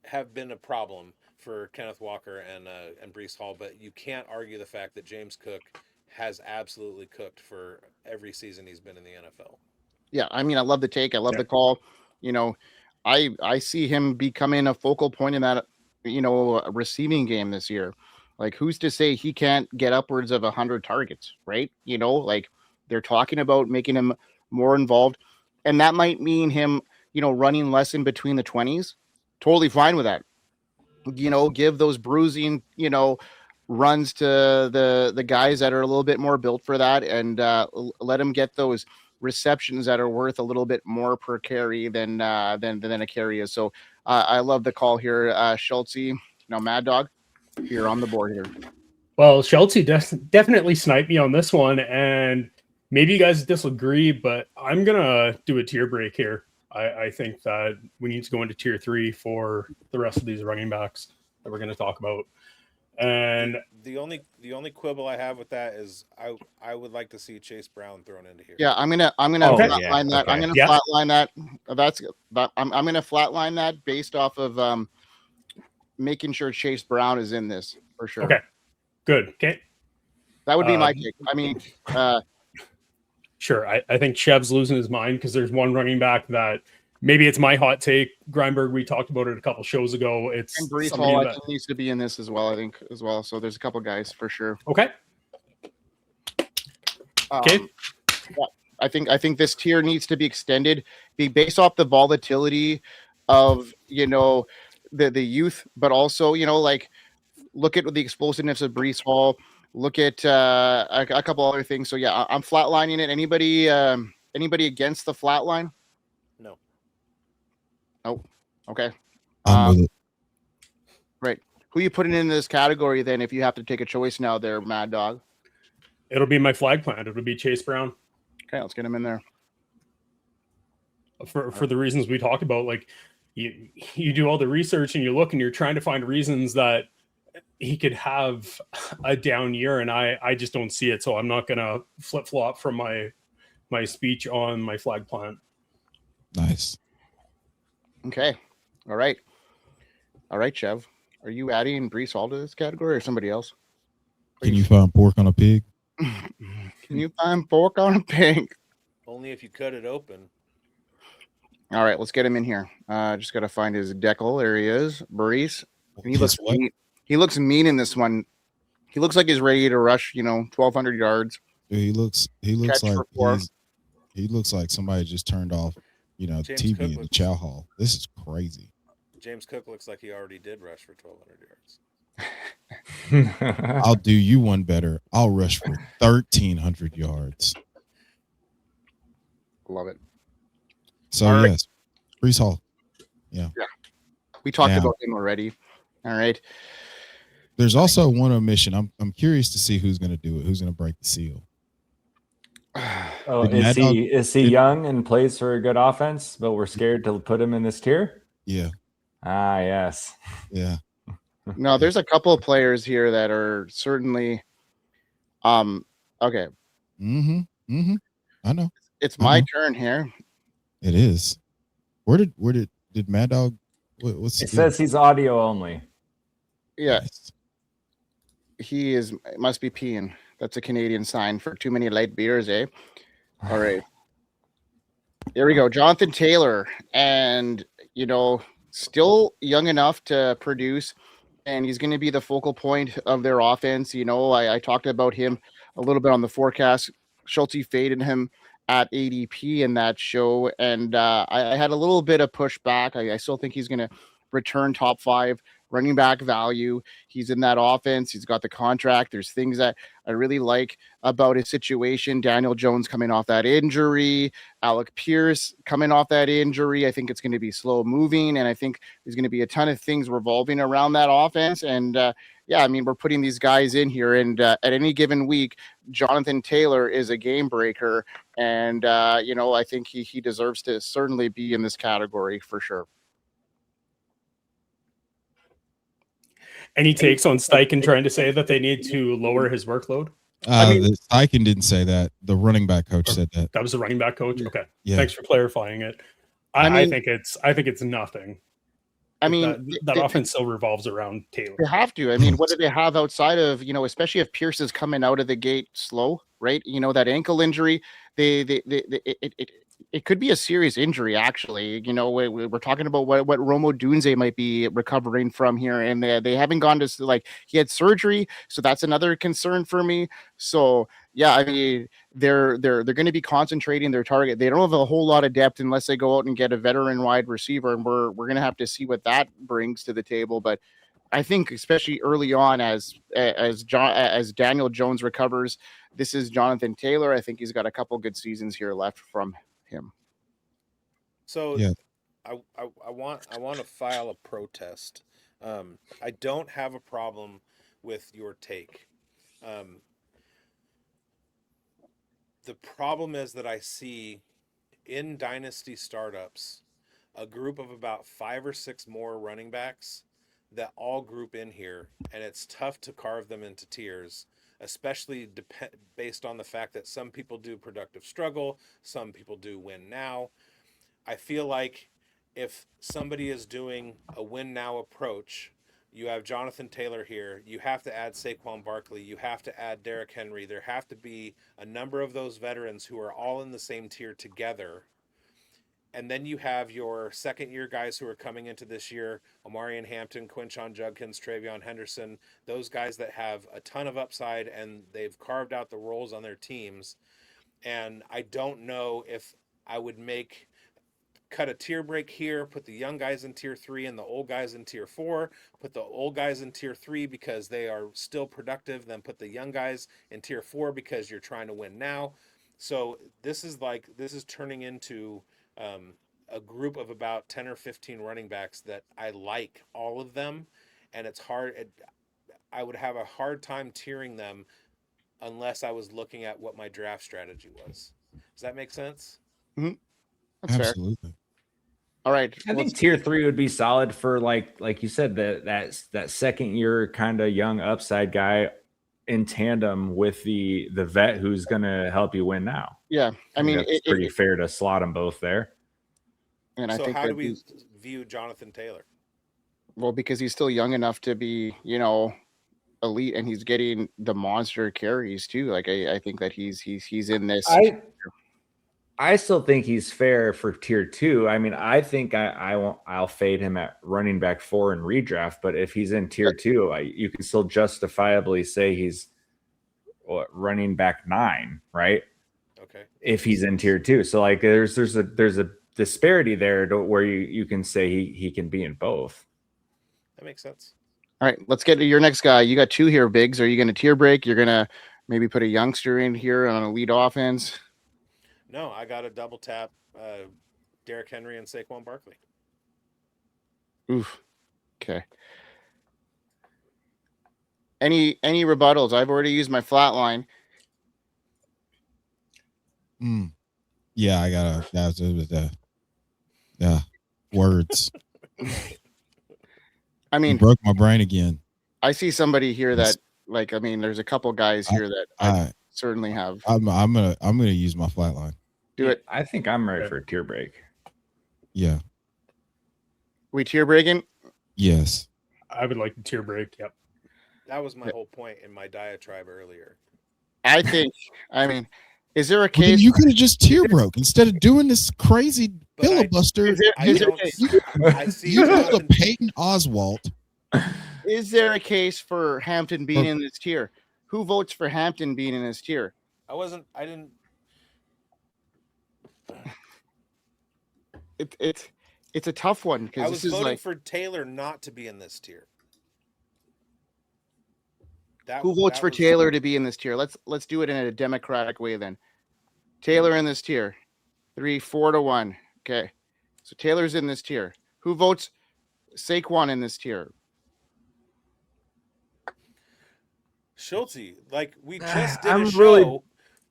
have been a problem for Kenneth Walker and Breece Hall, but you can't argue the fact that James Cook has absolutely cooked for every season he's been in the NFL. Yeah, I mean, I love the take. I love the call. You know, I see him becoming a focal point in that, receiving game this year. Like, who's to say he can't get upwards of 100 targets, right? You know, like, they're talking about making him more involved, and that might mean him, running less in between the 20s. Totally fine with that. Give those bruising, runs to the guys that are a little bit more built for that, and let them get those receptions that are worth a little bit more per carry than a carry is. So I love the call here, Schultz. Mad Dog, you're on the board here. Well, Schultz definitely sniped me on this one, and maybe you guys disagree, but I'm gonna do a tier break here. I think that we need to go into tier 3 for the rest of these running backs that we're going to talk about. And the only quibble I have with that is I would like to see Chase Brown thrown into here. Yeah, I'm gonna flatline that. Okay. I'm gonna flatline that. I'm gonna flatline that based off of making sure Chase Brown is in this for sure. Okay, good. Okay, that would be my pick. I mean, sure. I think Chev's losing his mind because there's one running back that maybe it's my hot take. Grindberg, we talked about it a couple shows ago. It's and Breece Hall, I think, needs to be in this as well. I think as well. So there's a couple guys for sure. Okay. Okay. I think this tier needs to be extended, based off the volatility of the youth, but also like look at the explosiveness of Breece Hall. Look at a couple other things. So yeah, I'm flatlining it. Anybody against the flatline? No. Nope. Okay. I'm with it. Right. Who you putting in this category then? If you have to take a choice now, there, Mad Dog. It'll be my flag plant. It'll be Chase Brown. Okay, let's get him in there. For the reasons we talked about, like you do all the research and you look and you're trying to find reasons that he could have a down year, and I just don't see it. So I'm not gonna flip flop from my speech on my flag plant. Nice. Okay. All right, Chev. Are you adding Breece Hall to this category or somebody else? Can you find pork on a pig? Can you find pork on a pig? Only if you cut it open. All right, let's get him in here. Just got to find his decal. There he is, Breece. He looks Guess what? mean. He looks mean in this one. He looks like he's ready to rush, 1,200 yards. Dude, he looks Catch like for 4. he looks like somebody just turned off, James TV Cook in the looks- chow hall. This is crazy. James Cook looks like he already did rush for 1,200 yards. I'll do you one better. I'll rush for 1,300 yards. Love it. So All right. yes, Breece Hall. We talked Now- about him already. All right. There's also one omission. I'm curious to see who's going to do it. Who's going to break the seal? Oh, Did Mad Dog- is he young and plays for a good offense, but we're scared to put him in this tier? Yeah, Ah, yes. yeah. No, there's a couple of players here that are certainly okay. Mm-hmm. I know. It's my Uh-huh. turn here. It is. Where did Mad Dog? What's It the deal? says he's audio only. Yeah, Nice. he must be peeing. That's a Canadian sign for too many light beers, eh? All right. Here we go. Jonathan Taylor. And, still young enough to produce. And he's going to be the focal point of their offense. I talked about him a little bit on the forecast. Schulte faded him at ADP in that show. And I had a little bit of pushback. I still think he's going to return top 5 running back value. He's in that offense. He's got the contract. There's things that I really like about his situation. Daniel Jones coming off that injury, Alec Pierce coming off that injury. I think it's going to be slow moving, and I think there's going to be a ton of things revolving around that offense. And we're putting these guys in here, and at any given week, Jonathan Taylor is a game breaker, and I think he deserves to certainly be in this category for sure. Any takes on Steichen trying to say that they need to lower his workload? The Steichen didn't say that. The running back coach said that. That was the running back coach. Okay, Yeah. thanks for clarifying it. I think it's nothing. I mean, that offense still revolves around Taylor. They have to. I mean, what do they have outside of, especially if Pierce is coming out of the gate slow, right? That ankle injury, it could be a serious injury, actually. We're talking about what Romo Dunze might be recovering from here, and they haven't gone to, he had surgery, so that's another concern for me. So yeah, I mean, they're going to be concentrating their target. They don't have a whole lot of depth unless they go out and get a veteran wide receiver, and we're going to have to see what that brings to the table. But I think, especially early on, as Daniel Jones recovers, this is Jonathan Taylor. I think he's got a couple good seasons here left from him. So Yeah. I want to file a protest. I don't have a problem with your take. The problem is that I see in dynasty startups a group of about 5 or 6 more running backs that all group in here, and it's tough to carve them into tiers, especially based on the fact that some people do productive struggle, some people do win now. I feel like if somebody is doing a win now approach, you have Jonathan Taylor here, you have to add Saquon Barkley, you have to add Derrick Henry. There have to be a number of those veterans who are all in the same tier together. And then you have your second-year guys who are coming into this year, Omarion Hampton, Quinshon Judkins, TreVeyon Henderson, those guys that have a ton of upside and they've carved out the roles on their teams. And I don't know if I would cut a tier break here, put the young guys in tier 3 and the old guys in tier 4, put the old guys in tier 3 because they are still productive, then put the young guys in tier 4 because you're trying to win now. So this is turning into a group of about 10 or 15 running backs that I like all of them, and it's hard. I would have a hard time tiering them unless I was looking at what my draft strategy was. Does that make sense? That's fair. Absolutely. All right. I think tier 3 would be solid for like you said, that second year kind of young upside guy in tandem with the vet who's going to help you win now. Yeah, I mean, it's pretty fair to slot them both there. And I So think how do we view Jonathan Taylor? Well, because he's still young enough to be, elite, and he's getting the monster carries too. Like I think that he's in this. I still think he's fair for tier 2. I mean, I think I'll fade him at running back 4 in redraft, but if he's in tier 2, you can still justifiably say he's running back 9, right? Okay. If he's in tier 2. So like there's a disparity there where you can say he can be in both. That makes sense. All right, let's get to your next guy. You got 2 here, Biggs. Are you going to tier break? You're going to maybe put a youngster in here on a lead offense? No, I got a double tap Derrick Henry and Saquon Barkley. Oof. Okay. Any rebuttals? I've already used my flat line. Yeah, I gotta. Yeah, words. I mean, you broke my brain again. I see somebody here that, like, I mean, there's a couple guys here that I certainly have. I'm gonna use my flat line. Do it. I think I'm ready for a tier break. Yeah. We tier breaking? Yes. I would like to tier break. Yep. That was my whole point in my diatribe earlier. I think. I mean, is there a case you could have just tier broke instead of doing this crazy filibuster? I see you pulled a Peyton Oswalt. Is there a case for Hampton being in this tier? Who votes for Hampton being in this tier? I didn't. It's a tough one because I was voting for Taylor not to be in this tier. Who votes for Taylor to be in this tier? Let's do it in a democratic way then. Taylor in this tier. 3-4 to 1. Okay. So Taylor's in this tier. Who votes Saquon in this tier? Schulte, like we just did a show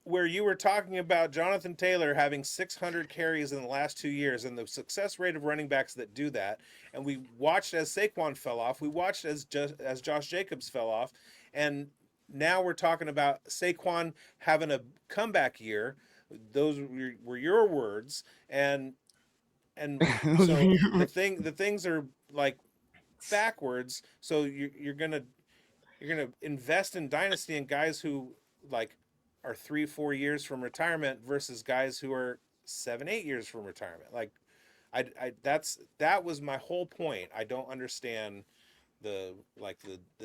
where you were talking about Jonathan Taylor having 600 carries in the last 2 years and the success rate of running backs that do that. And we watched as Saquon fell off. We watched as Josh Jacobs fell off. And now we're talking about Saquon having a comeback year. Those were your words. And so the things are like backwards. So you're gonna invest in Dynasty and guys who like are 3-4 years from retirement versus guys who are 7-8 years from retirement. Like that was my whole point. I don't understand the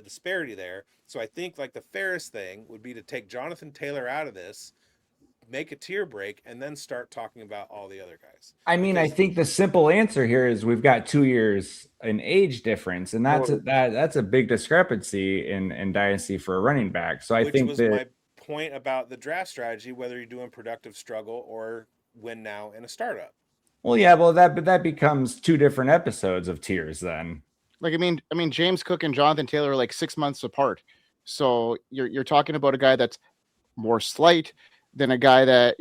disparity there. So I think like the fairest thing would be to take Jonathan Taylor out of this, make a tier break, and then start talking about all the other guys. I mean, I think the simple answer here is we've got 2 years in age difference, and that's a big discrepancy in Dynasty for a running back. So I think that my point about the draft strategy, whether you're doing productive struggle or win now in a startup. Well, yeah, that becomes 2 different episodes of tiers then. Like, I mean, James Cook and Jonathan Taylor are like 6 months apart. So you're talking about a guy that's more slight than a guy that,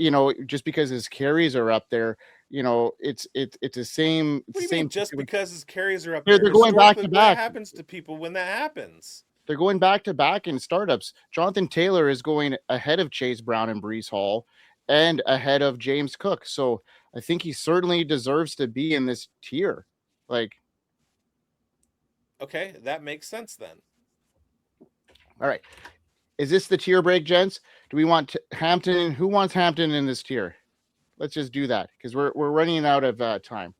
just because his carries are up there, it's the same. What do you mean just because his carries are up there? They're going back to back. What happens to people when that happens? They're going back to back in startups. Jonathan Taylor is going ahead of Chase Brown and Breece Hall and ahead of James Cook. So I think he certainly deserves to be in this tier. Like, okay, that makes sense then. All right. Is this the tier break, gents? Do we want Hampton? Who wants Hampton in this tier? Let's just do that because we're running out of time.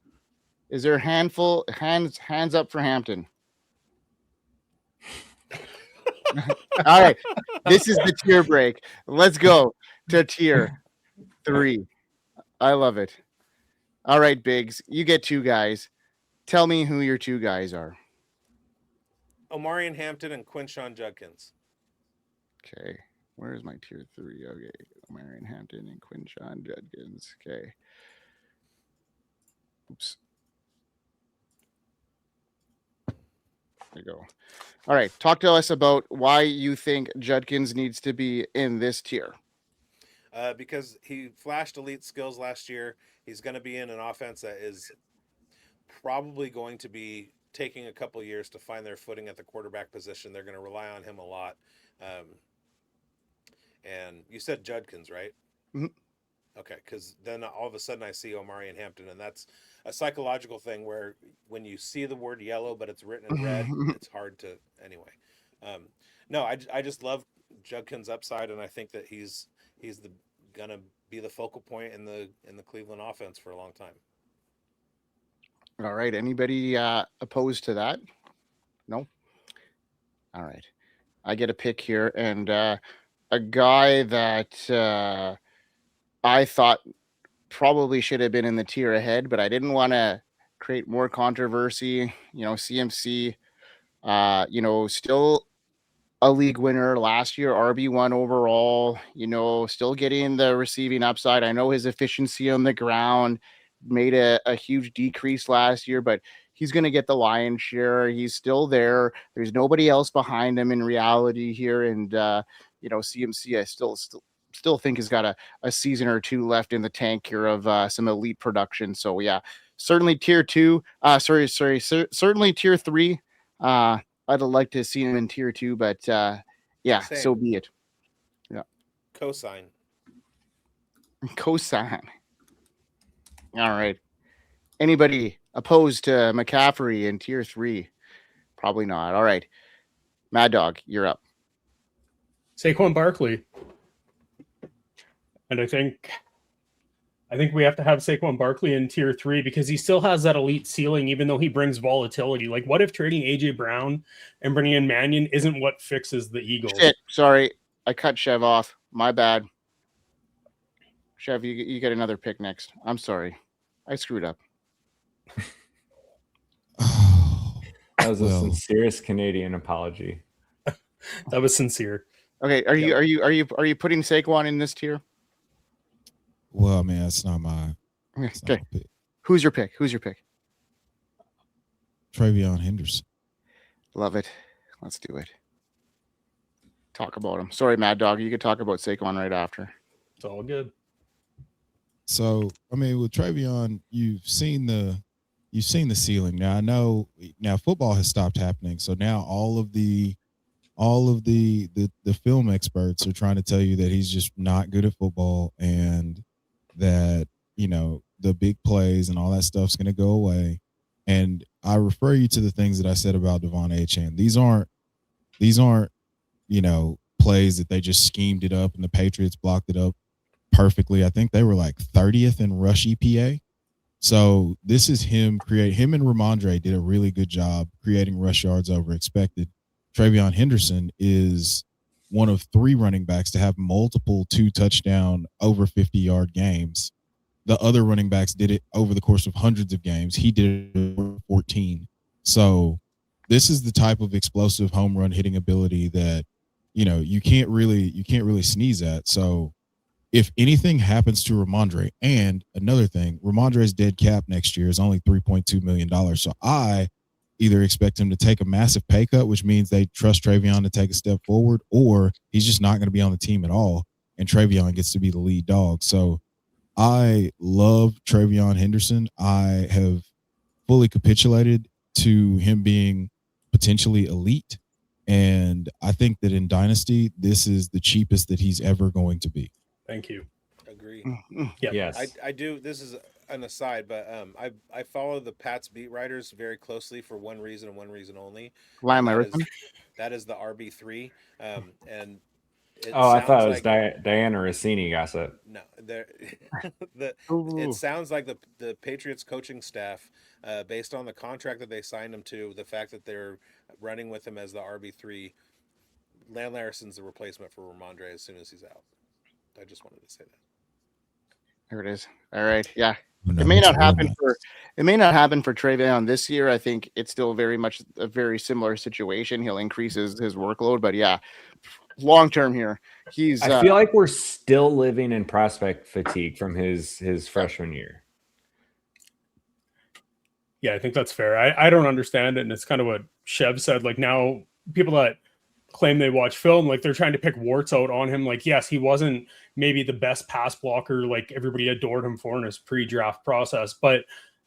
Is there a handful hands up for Hampton? All right. This is the tier break. Let's go to tier 3. I love it. All right, Biggs. You get 2 guys. Tell me who your 2 guys are. Omarion Hampton and Quinshon Judkins. Okay. Where's my tier 3? Okay. Omarion Hampton and Quinshon Judkins. Okay. Oops. There you go. All right. Talk to us about why you think Judkins needs to be in this tier. Because he flashed elite skills last year. He's going to be in an offense that is probably going to be taking a couple years to find their footing at the quarterback position. They're going to rely on him a lot. And you said Judkins, right? Mm-hmm. Okay, because then all of a sudden I see Omarion Hampton, and that's a psychological thing where when you see the word yellow, but it's written in red, it's hard to anyway. No, I just love Judkins' upside, and I think that he's gonna be the focal point in the Cleveland offense for a long time. All right. Anybody opposed to that? No. All right. I get a pick here, and a guy that I thought probably should have been in the tier ahead, but I didn't want to create more controversy. CMC, still a league winner last year, RB1 overall, still getting the receiving upside. I know his efficiency on the ground made a huge decrease last year, but he's going to get the lion's share. He's still there. There's nobody else behind him in reality here. And, CMC, I still think has got a season or two left in the tank here of some elite production. So yeah, certainly tier 2, certainly tier 3. I'd like to see him in tier 2, but Same. So be it. Yeah. Cosign. All right. Anybody opposed to McCaffrey in tier 3? Probably not. All right. Mad Dog, you're up. Saquon Barkley. And I think we have to have Saquon Barkley in tier 3 because he still has that elite ceiling, even though he brings volatility. Like, what if trading AJ Brown and bringing in Mannion isn't what fixes the Eagles? Shit, sorry. I cut Chev off. My bad. Chev, you get another pick next. I'm sorry. I screwed up. That was a sincerest Canadian apology. That was sincere. Okay, are you putting Saquon in this tier? Well, man, that's not my Okay. Who's your pick? TreVeyon Henderson. Love it. Let's do it. Talk about him. Sorry, Mad Dog. You could talk about Saquon right after. It's all good. So, I mean, with TreVeyon, you've seen the ceiling. Now, I know football has stopped happening. So now all of the film experts are trying to tell you that he's just not good at football and that, the big plays and all that stuff's going to go away. And I refer you to the things that I said about Devon Achane. These aren't, plays that they just schemed it up and the Patriots blocked it up perfectly. I think they were like 30th in rush EPA. So this is him and Ramondre did a really good job creating rush yards over expected. TreVeyon Henderson is one of 3 running backs to have multiple 2-touchdown over 50-yard games. The other running backs did it over the course of hundreds of games. He did it over 14. So this is the type of explosive home run hitting ability that, you can't really sneeze at. So if anything happens to Ramondre, and another thing, Ramondre's dead cap next year is only $3.2 million. So I either expect him to take a massive pay cut, which means they trust TreVeyon to take a step forward, or he's just not going to be on the team at all, and TreVeyon gets to be the lead dog. So I love TreVeyon Henderson. I have fully capitulated to him being potentially elite, and I think that in Dynasty, this is the cheapest that he's ever going to be. Thank you. Agree. Yep. Yes. I do. This is an aside, but I follow the Pats beat writers very closely for one reason and one reason only. Why am I right? That is the RB3. And I thought it was Diana Rossini gossip. No, it sounds like the Patriots coaching staff, based on the contract that they signed him to, the fact that they're running with him as the RB3, Land Larson's the replacement for Ramondre as soon as he's out. I just wanted to say that. There it is. All right. Yeah. It may not happen for TreVeyon this year. I think it's still very much a very similar situation. He'll increase his workload, but yeah, long term here, I feel like we're still living in prospect fatigue from his freshman year. Yeah, I think that's fair. I don't understand it, and it's kind of what Chev said. Like, now people that claim they watch film, like, they're trying to pick warts out on him. Like, yes, he wasn't maybe the best pass blocker like everybody adored him for in his pre-draft process, but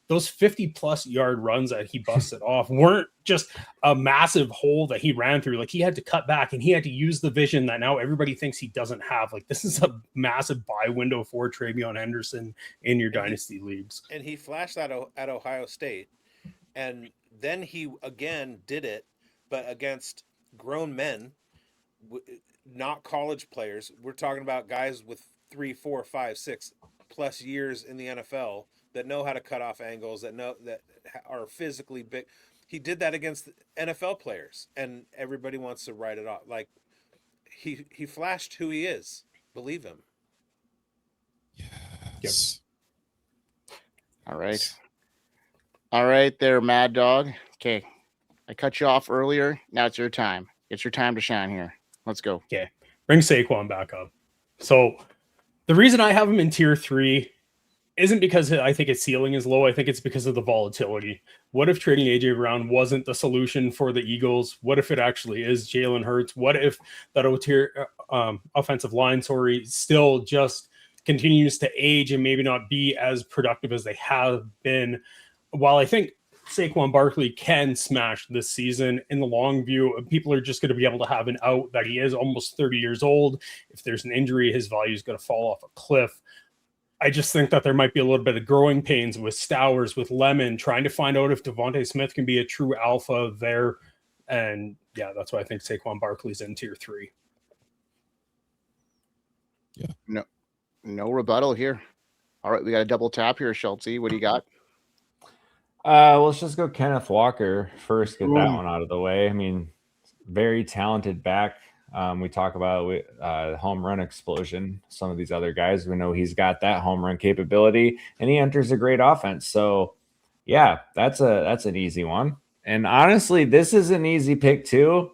those 50+ yard runs that he busted off weren't just a massive hole that he ran through. Like, he had to cut back and he had to use the vision that now everybody thinks he doesn't have. Like, this is a massive buy window for TreVeyon Henderson in your dynasty leagues. And he flashed that at Ohio State, and then he again did it, but against grown men, not college players. We're talking about guys with 3, 4, 5, 6 plus years in the NFL that know how to cut off angles, that are physically big. He did that against NFL players, and everybody wants to write it off. Like he flashed who he is. Believe him. Yes. All right. All right there, Mad Dog. Okay. I cut you off earlier. Now it's your time. It's your time to shine here. Let's go. Okay. Bring Saquon back up. So the reason I have him in tier 3 isn't because I think his ceiling is low. I think it's because of the volatility. What if trading AJ Brown wasn't the solution for the Eagles? What if it actually is Jalen Hurts? What if that offensive line, still just continues to age and maybe not be as productive as they have been? While I think Saquon Barkley can smash this season, in the long view, people are just going to be able to have an out that he is almost 30 years old. If there's an injury, his value is going to fall off a cliff. I just think that there might be a little bit of growing pains with Stowers, with Lemon, trying to find out if Devontae Smith can be a true alpha there. And yeah, that's why I think Saquon Barkley's in tier 3. Yeah. No rebuttal here. All right, we got a double tap here, Schultz. What do you got? Let's just go Kenneth Walker first, get that one out of the way. I mean, very talented back. We talk about home run explosion. Some of these other guys, we know he's got that home run capability, and he enters a great offense. So, yeah, that's an easy one. And honestly, this is an easy pick too.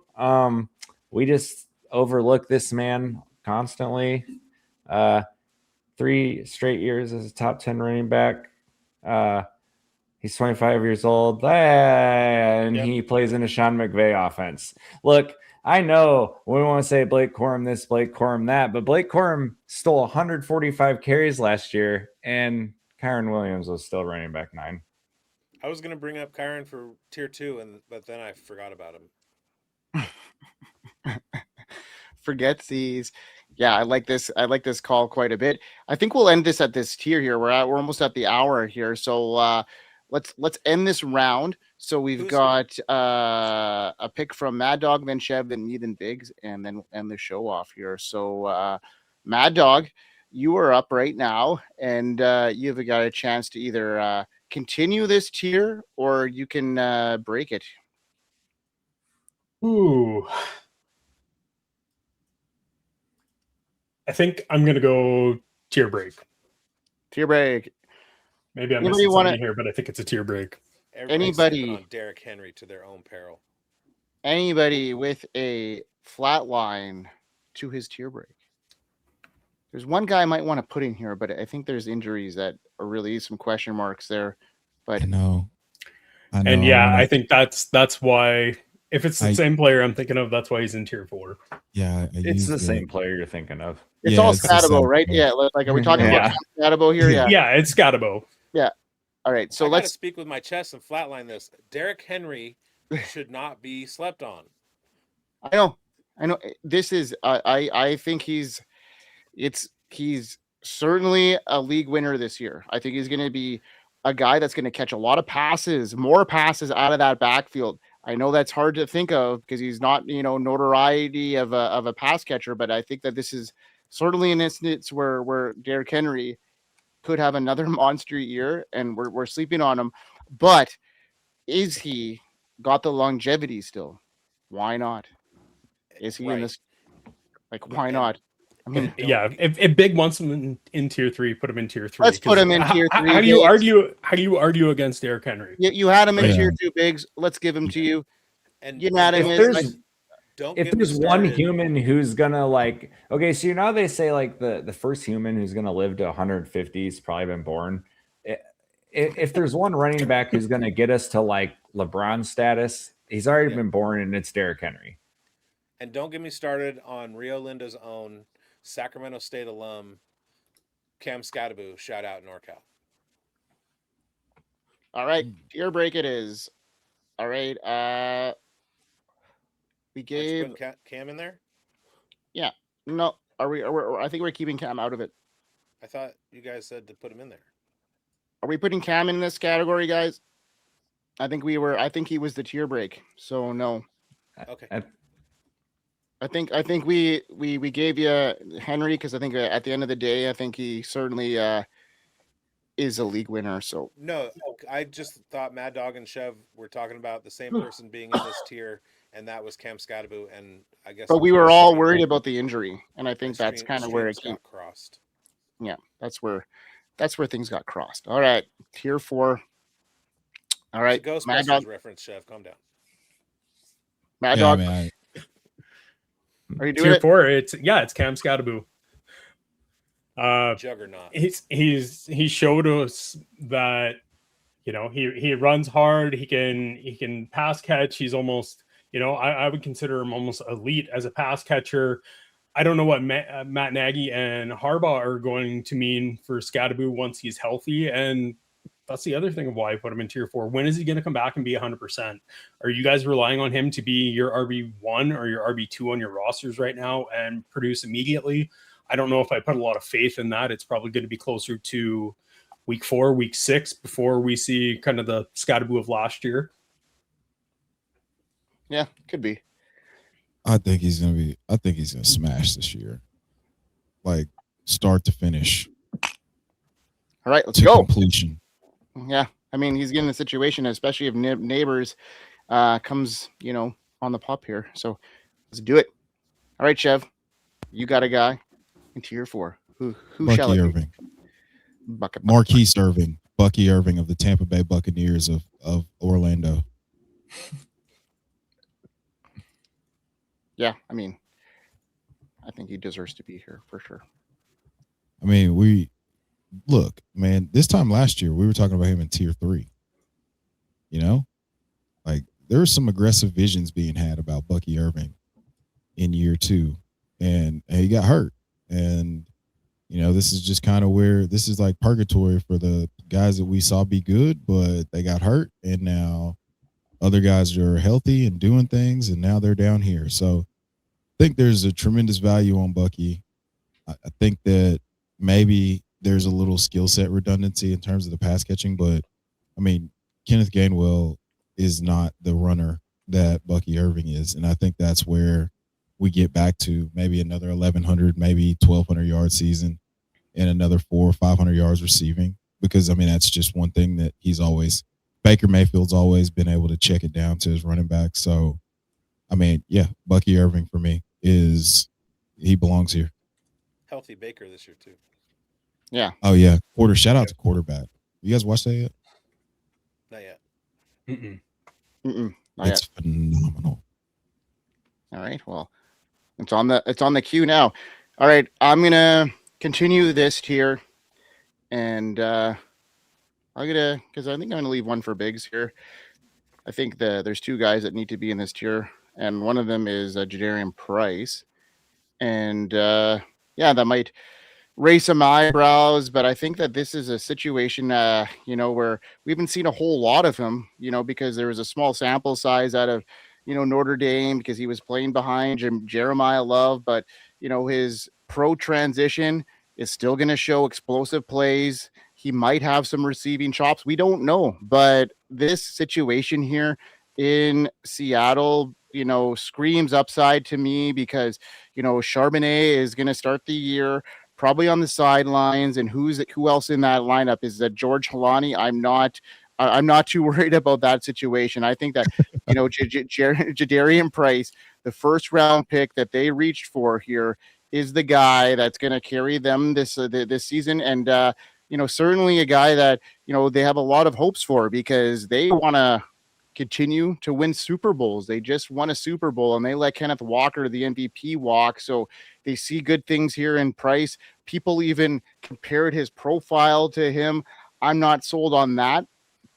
We just overlook this man constantly. 3 straight years as a top 10 running back. He's 25 years old, and he plays in a Sean McVay offense. Look, I know we want to say Blake Corum this, Blake Corum that, but Blake Corum stole 145 carries last year, and Kyren Williams was still running back 9. I was going to bring up Kyren for tier 2, but then I forgot about him. Forgetsies. Yeah, I like this call quite a bit. I think we'll end this at this tier here. We're almost at the hour here, so let's end this round. So we've got a pick from Mad Dog, then Chev, then me, then Biggs, and then end the show off here. So Mad Dog, you are up right now, and you've got a chance to either continue this tier or you can break it. Ooh. I think I'm going to go tier break. Tier break. Maybe I'm missing something here, but I think it's a tier break. Anybody on Derrick Henry to their own peril. Anybody with a flat line to his tier break. There's one guy I might want to put in here, but I think there's injuries that are really some question marks there. But I know. And yeah, I think that's why. If it's the same player I'm thinking of, that's why he's in tier 4. Yeah, it's the same player you're thinking of. It's all Scatabo, right? Yeah, like are we talking about Scatabo here? Yeah, yeah, it's Scatabo. Yeah. All right, so let's speak with my chest and flatline this. Derrick Henry should not be slept on. I know. This is I think he's certainly a league winner this year. I think he's going to be a guy that's going to catch a lot of passes, more passes out of that backfield. I know that's hard to think of because he's not, notoriety of a pass catcher, but I think that this is certainly an instance where Derrick Henry could have another monster year, and we're sleeping on him. But is he got the longevity still? Why not? Is he in this? Like, why not? I mean, yeah. If Big wants him in tier 3, put him in tier 3. Let's put him in tier 3. How do you argue? How do you argue against Derrick Henry? You had him in tier 2, Biggs. Let's give him to you. And if there's one human who's gonna okay, so they say the first human who's gonna live to 150 has probably been born. If there's one running back who's gonna get us to LeBron status, he's already been born, and it's Derrick Henry. And don't get me started on Rio Linda's own Sacramento State alum, Cam Scatabo. Shout out NorCal. All right, tier break it is. All right, we gave Cam in there. Yeah, no, I think we're keeping Cam out of it. I thought you guys said to put him in there. Are we putting Cam in this category, guys? I think he was the tier break. So no. Okay. I think we gave you Henry because I think at the end of the day, I think he certainly is a league winner. So No, I just thought Mad Dog and Chev were talking about the same person being in this tier, and that was Cam Scadaboo. And I guess but we were all worried about the injury, and I think that's kind of where it came. got crossed. Yeah, that's where things got crossed. All right, tier 4. All right, it's a Mad Dog reference, Chev. Calm down. Mad Yeah, Dog, I mean, are you doing Tier it? 4, it's Cam Scadaboo. Juggernaut. He showed us that, you know, he runs hard. He can pass catch. He's almost, you know, I would consider him almost elite as a pass catcher. I don't know what Matt Nagy and Harbaugh are going to mean for Scadaboo once he's healthy. And that's the other thing of why I put him in tier 4. When is he going to come back and be 100%? Are you guys relying on him to be your RB1 or your RB2 on your rosters right now and produce immediately? I don't know if I put a lot of faith in that. It's probably going to be closer to week 4, week 6 before we see kind of the Scadaboo of last year. Yeah, could be. I think he's gonna smash this year, like start to finish. All right, let's to go. Completion. Yeah, I mean he's getting the situation, especially if neighbors comes, you know, on the pop here. So let's do it. All right, Chev, you got a guy in tier 4. Who shall Bucky it Irving, be? Marquise Irving, Bucky Irving of the Tampa Bay Buccaneers of Orlando. Yeah, I mean, I think he deserves to be here for sure. I mean, look, man, this time last year, we were talking about him in tier 3. You know, like there were some aggressive visions being had about Bucky Irving in year 2, and he got hurt. And, you know, this is just kind of where this is like purgatory for the guys that we saw be good, but they got hurt. And now other guys are healthy and doing things, and now they're down here. So I think there's a tremendous value on Bucky. I think that maybe there's a little skill set redundancy in terms of the pass catching, but I mean, Kenneth Gainwell is not the runner that Bucky Irving is. And I think that's where we get back to maybe another 1,100, maybe 1,200 yard season and another 400 or 500 yards receiving, because I mean, that's just one thing that Baker Mayfield's always been able to check it down to his running back. So, I mean, yeah, Bucky Irving for me he belongs here. Healthy Baker this year too. Yeah. Oh yeah. Shout out to quarterback. You guys watched that yet? Not yet. Not It's yet. phenomenal. All right. Well, it's on the queue now. All right. I'm gonna continue this tier, and because I think I'm gonna leave one for Biggs here. I think there's 2 guys that need to be in this tier, and one of them is Jadarian Price, and yeah, that might raise some eyebrows, but I think that this is a situation, you know, where we haven't seen a whole lot of him, you know, because there was a small sample size out of, you know, Notre Dame because he was playing behind Jeremiyah Love, but, you know, his pro transition is still going to show explosive plays. He might have some receiving chops. We don't know, but this situation here in Seattle, you know, screams upside to me because, you know, Charbonnet is going to start the year probably on the sidelines, and who else in that lineup? Is that George Halani? I'm not too worried about that situation. I think that, you know, Jadarian Price, the first round pick that they reached for here, is the guy that's going to carry them this season, and you know, certainly a guy that, you know, they have a lot of hopes for because they want to continue to win Super Bowls. They just won a Super Bowl and they let Kenneth Walker, the MVP, walk. So they see good things here in Price. People even compared his profile to him. I'm not sold on that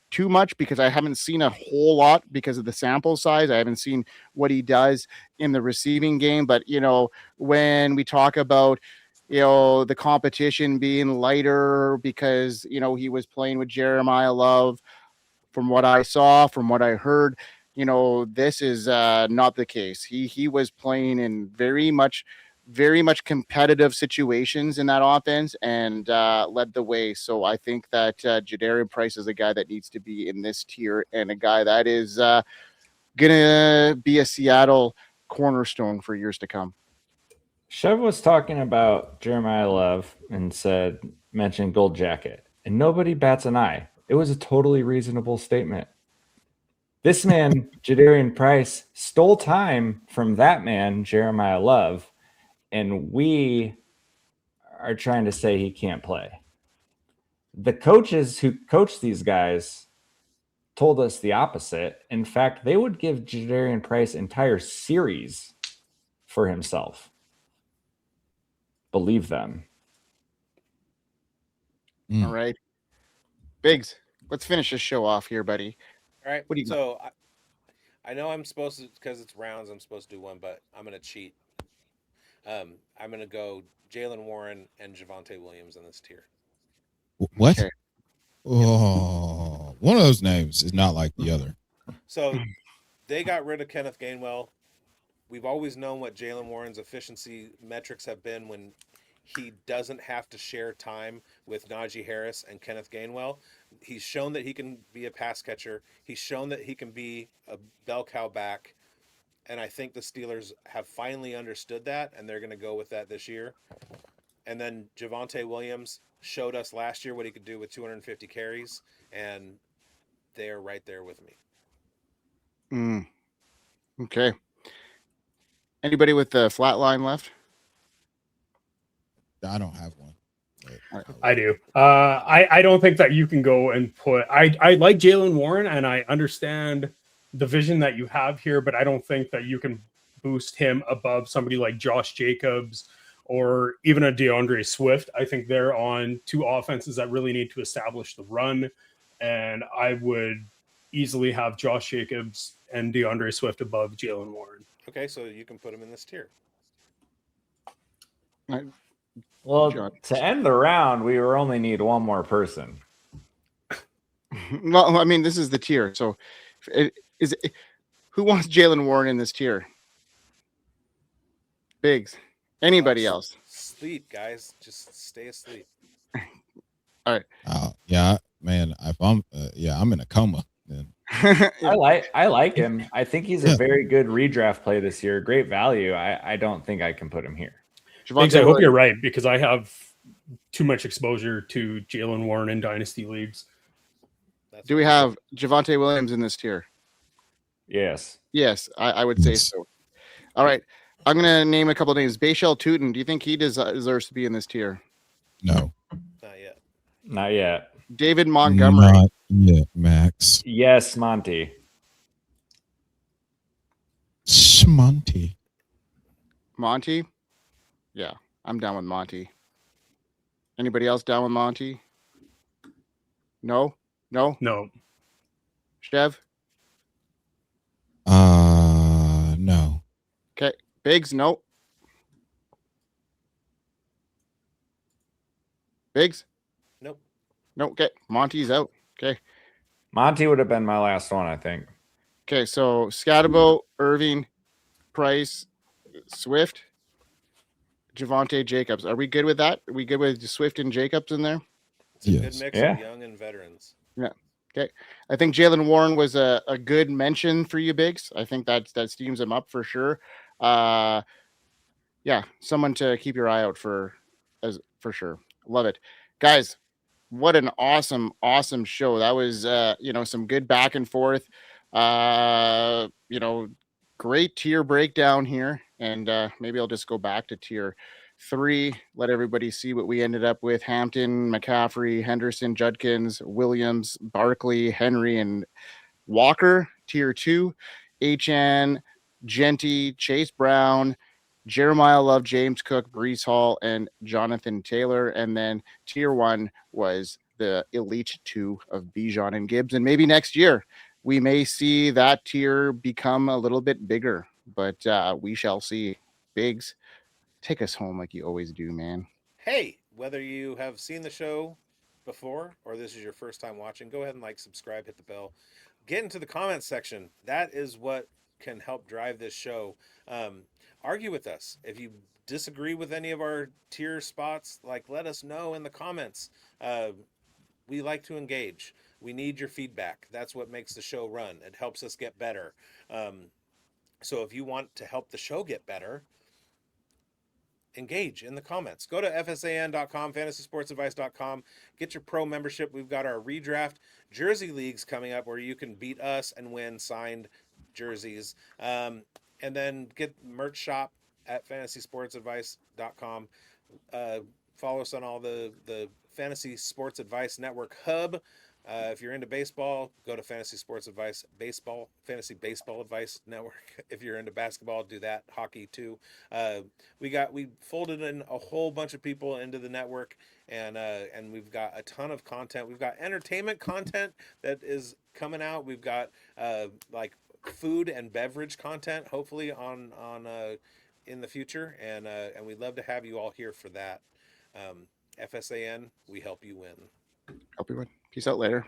too much because I haven't seen a whole lot because of the sample size. I haven't seen what he does in the receiving game. But, you know, when we talk about, you know, the competition being lighter because, you know, he was playing with Jeremiyah Love, from what I saw, from what I heard, you know, this is not the case. He was playing in very much competitive situations in that offense and led the way. So I think that Jadarian Price is a guy that needs to be in this tier and a guy that is going to be a Seattle cornerstone for years to come. Chev was talking about Jeremiyah Love and mentioned Gold Jacket, and nobody bats an eye. It was a totally reasonable statement. This man, Jadarian Price, stole time from that man, Jeremiyah Love, and we are trying to say he can't play. The coaches who coach these guys told us the opposite. In fact, they would give Jadarian Price entire series for himself. Believe them. All right. Biggs, let's finish this show off here, buddy. All right. What do you so I know I'm supposed to, because it's rounds, I'm supposed to do one, but I'm going to cheat. I'm going to go Jalen Warren and Javonte Williams in this tier. What? Okay. Oh, one of those names is not like the other. So they got rid of Kenneth Gainwell. We've always known what Jalen Warren's efficiency metrics have been when he doesn't have to share time with Najee Harris and Kenneth Gainwell. He's shown that he can be a pass catcher. He's shown that he can be a bell cow back. And I think the Steelers have finally understood that, and they're going to go with that this year. And then Javonte Williams showed us last year what he could do with 250 carries, and they're right there with me. Okay. Anybody with the flat line left? I don't have one. I do. I don't think that you can go and put. I like Jalen Warren, and I understand the vision that you have here, but I don't think that you can boost him above somebody like Josh Jacobs or even a DeAndre Swift. I think they're on two offenses that really need to establish the run, and I would easily have Josh Jacobs and DeAndre Swift above Jalen Warren. Okay, so you can put him in this tier. Well, John. to end the round, we only need one more person. Well, I mean, this is the tier. So who wants Jalen Warren in this tier? Biggs. Anybody else? Sleep, guys. Just stay asleep. All right. Yeah, man. If I'm, I'm in a coma. Then. I like him. I think he's a very good redraft play this year. Great value. I don't think I can put him here. Thanks, I hope you're right, because I have too much exposure to Jalen Warren in dynasty leagues. Do we have Javonte Williams in this tier? Yes. Yes, I would say so. All right. I'm going to name a couple of names. Bayshell Tootin, do you think he deserves to be in this tier? No. Not yet. Not yet. David Montgomery. Not yet, Max. Yes, Monty. Schmonty. Monty? Yeah, I'm down with Monty. Anybody else down with Monty? No? No. Chev? No. Okay. Biggs? No. Biggs? Nope. No. Okay. Monty's out. Okay. Monty would have been my last one, I think. Okay. So Scatterbo, Irving, Price, Swift, Javonte, Jacobs. Are we good with that? Are we good with Swift and Jacobs in there? It's a good mix of young and veterans. Yeah. Okay. I think Jalen Warren was a good mention for you, Biggs. I think that steams him up for sure. Yeah, someone to keep your eye out for sure. Love it. Guys, what an awesome show. That was some good back and forth. Great tier breakdown here. And maybe I'll just go back to tier 3, let everybody see what we ended up with. Hampton, McCaffrey, Henderson, Judkins, Williams, Barkley, Henry, and Walker. Tier 2, Achane, Jeanty, Chase Brown, Jeremiyah Love, James Cook, Breece Hall, and Jonathan Taylor. And then tier 1 was the elite 2 of Bijan and Gibbs. And maybe next year we may see that tier become a little bit bigger, but we shall see. Biggs, take us home like you always do, man. Hey, whether you have seen the show before or this is your first time watching, go ahead and subscribe, hit the bell, get into the comments section. That is what can help drive this show. Argue with us. If you disagree with any of our tier spots, let us know in the comments. We like to engage. We need your feedback. That's what makes the show run. It helps us get better. So if you want to help the show get better, engage in the comments. Go to FSAN.com, fantasysportsadvice.com. Get your pro membership. We've got our redraft jersey leagues coming up where you can beat us and win signed jerseys. And then get merch shop at fantasysportsadvice.com. Follow us on all the Fantasy Sports Advice Network hub. If you're into baseball, go to Fantasy Sports Advice Baseball, Fantasy Baseball Advice Network. If you're into basketball, do that. Hockey too. We folded in a whole bunch of people into the network, and we've got a ton of content. We've got entertainment content that is coming out. We've got like food and beverage content, hopefully on in the future, and we'd love to have you all here for that. FSAN, we help you win. Help you win. Peace out later.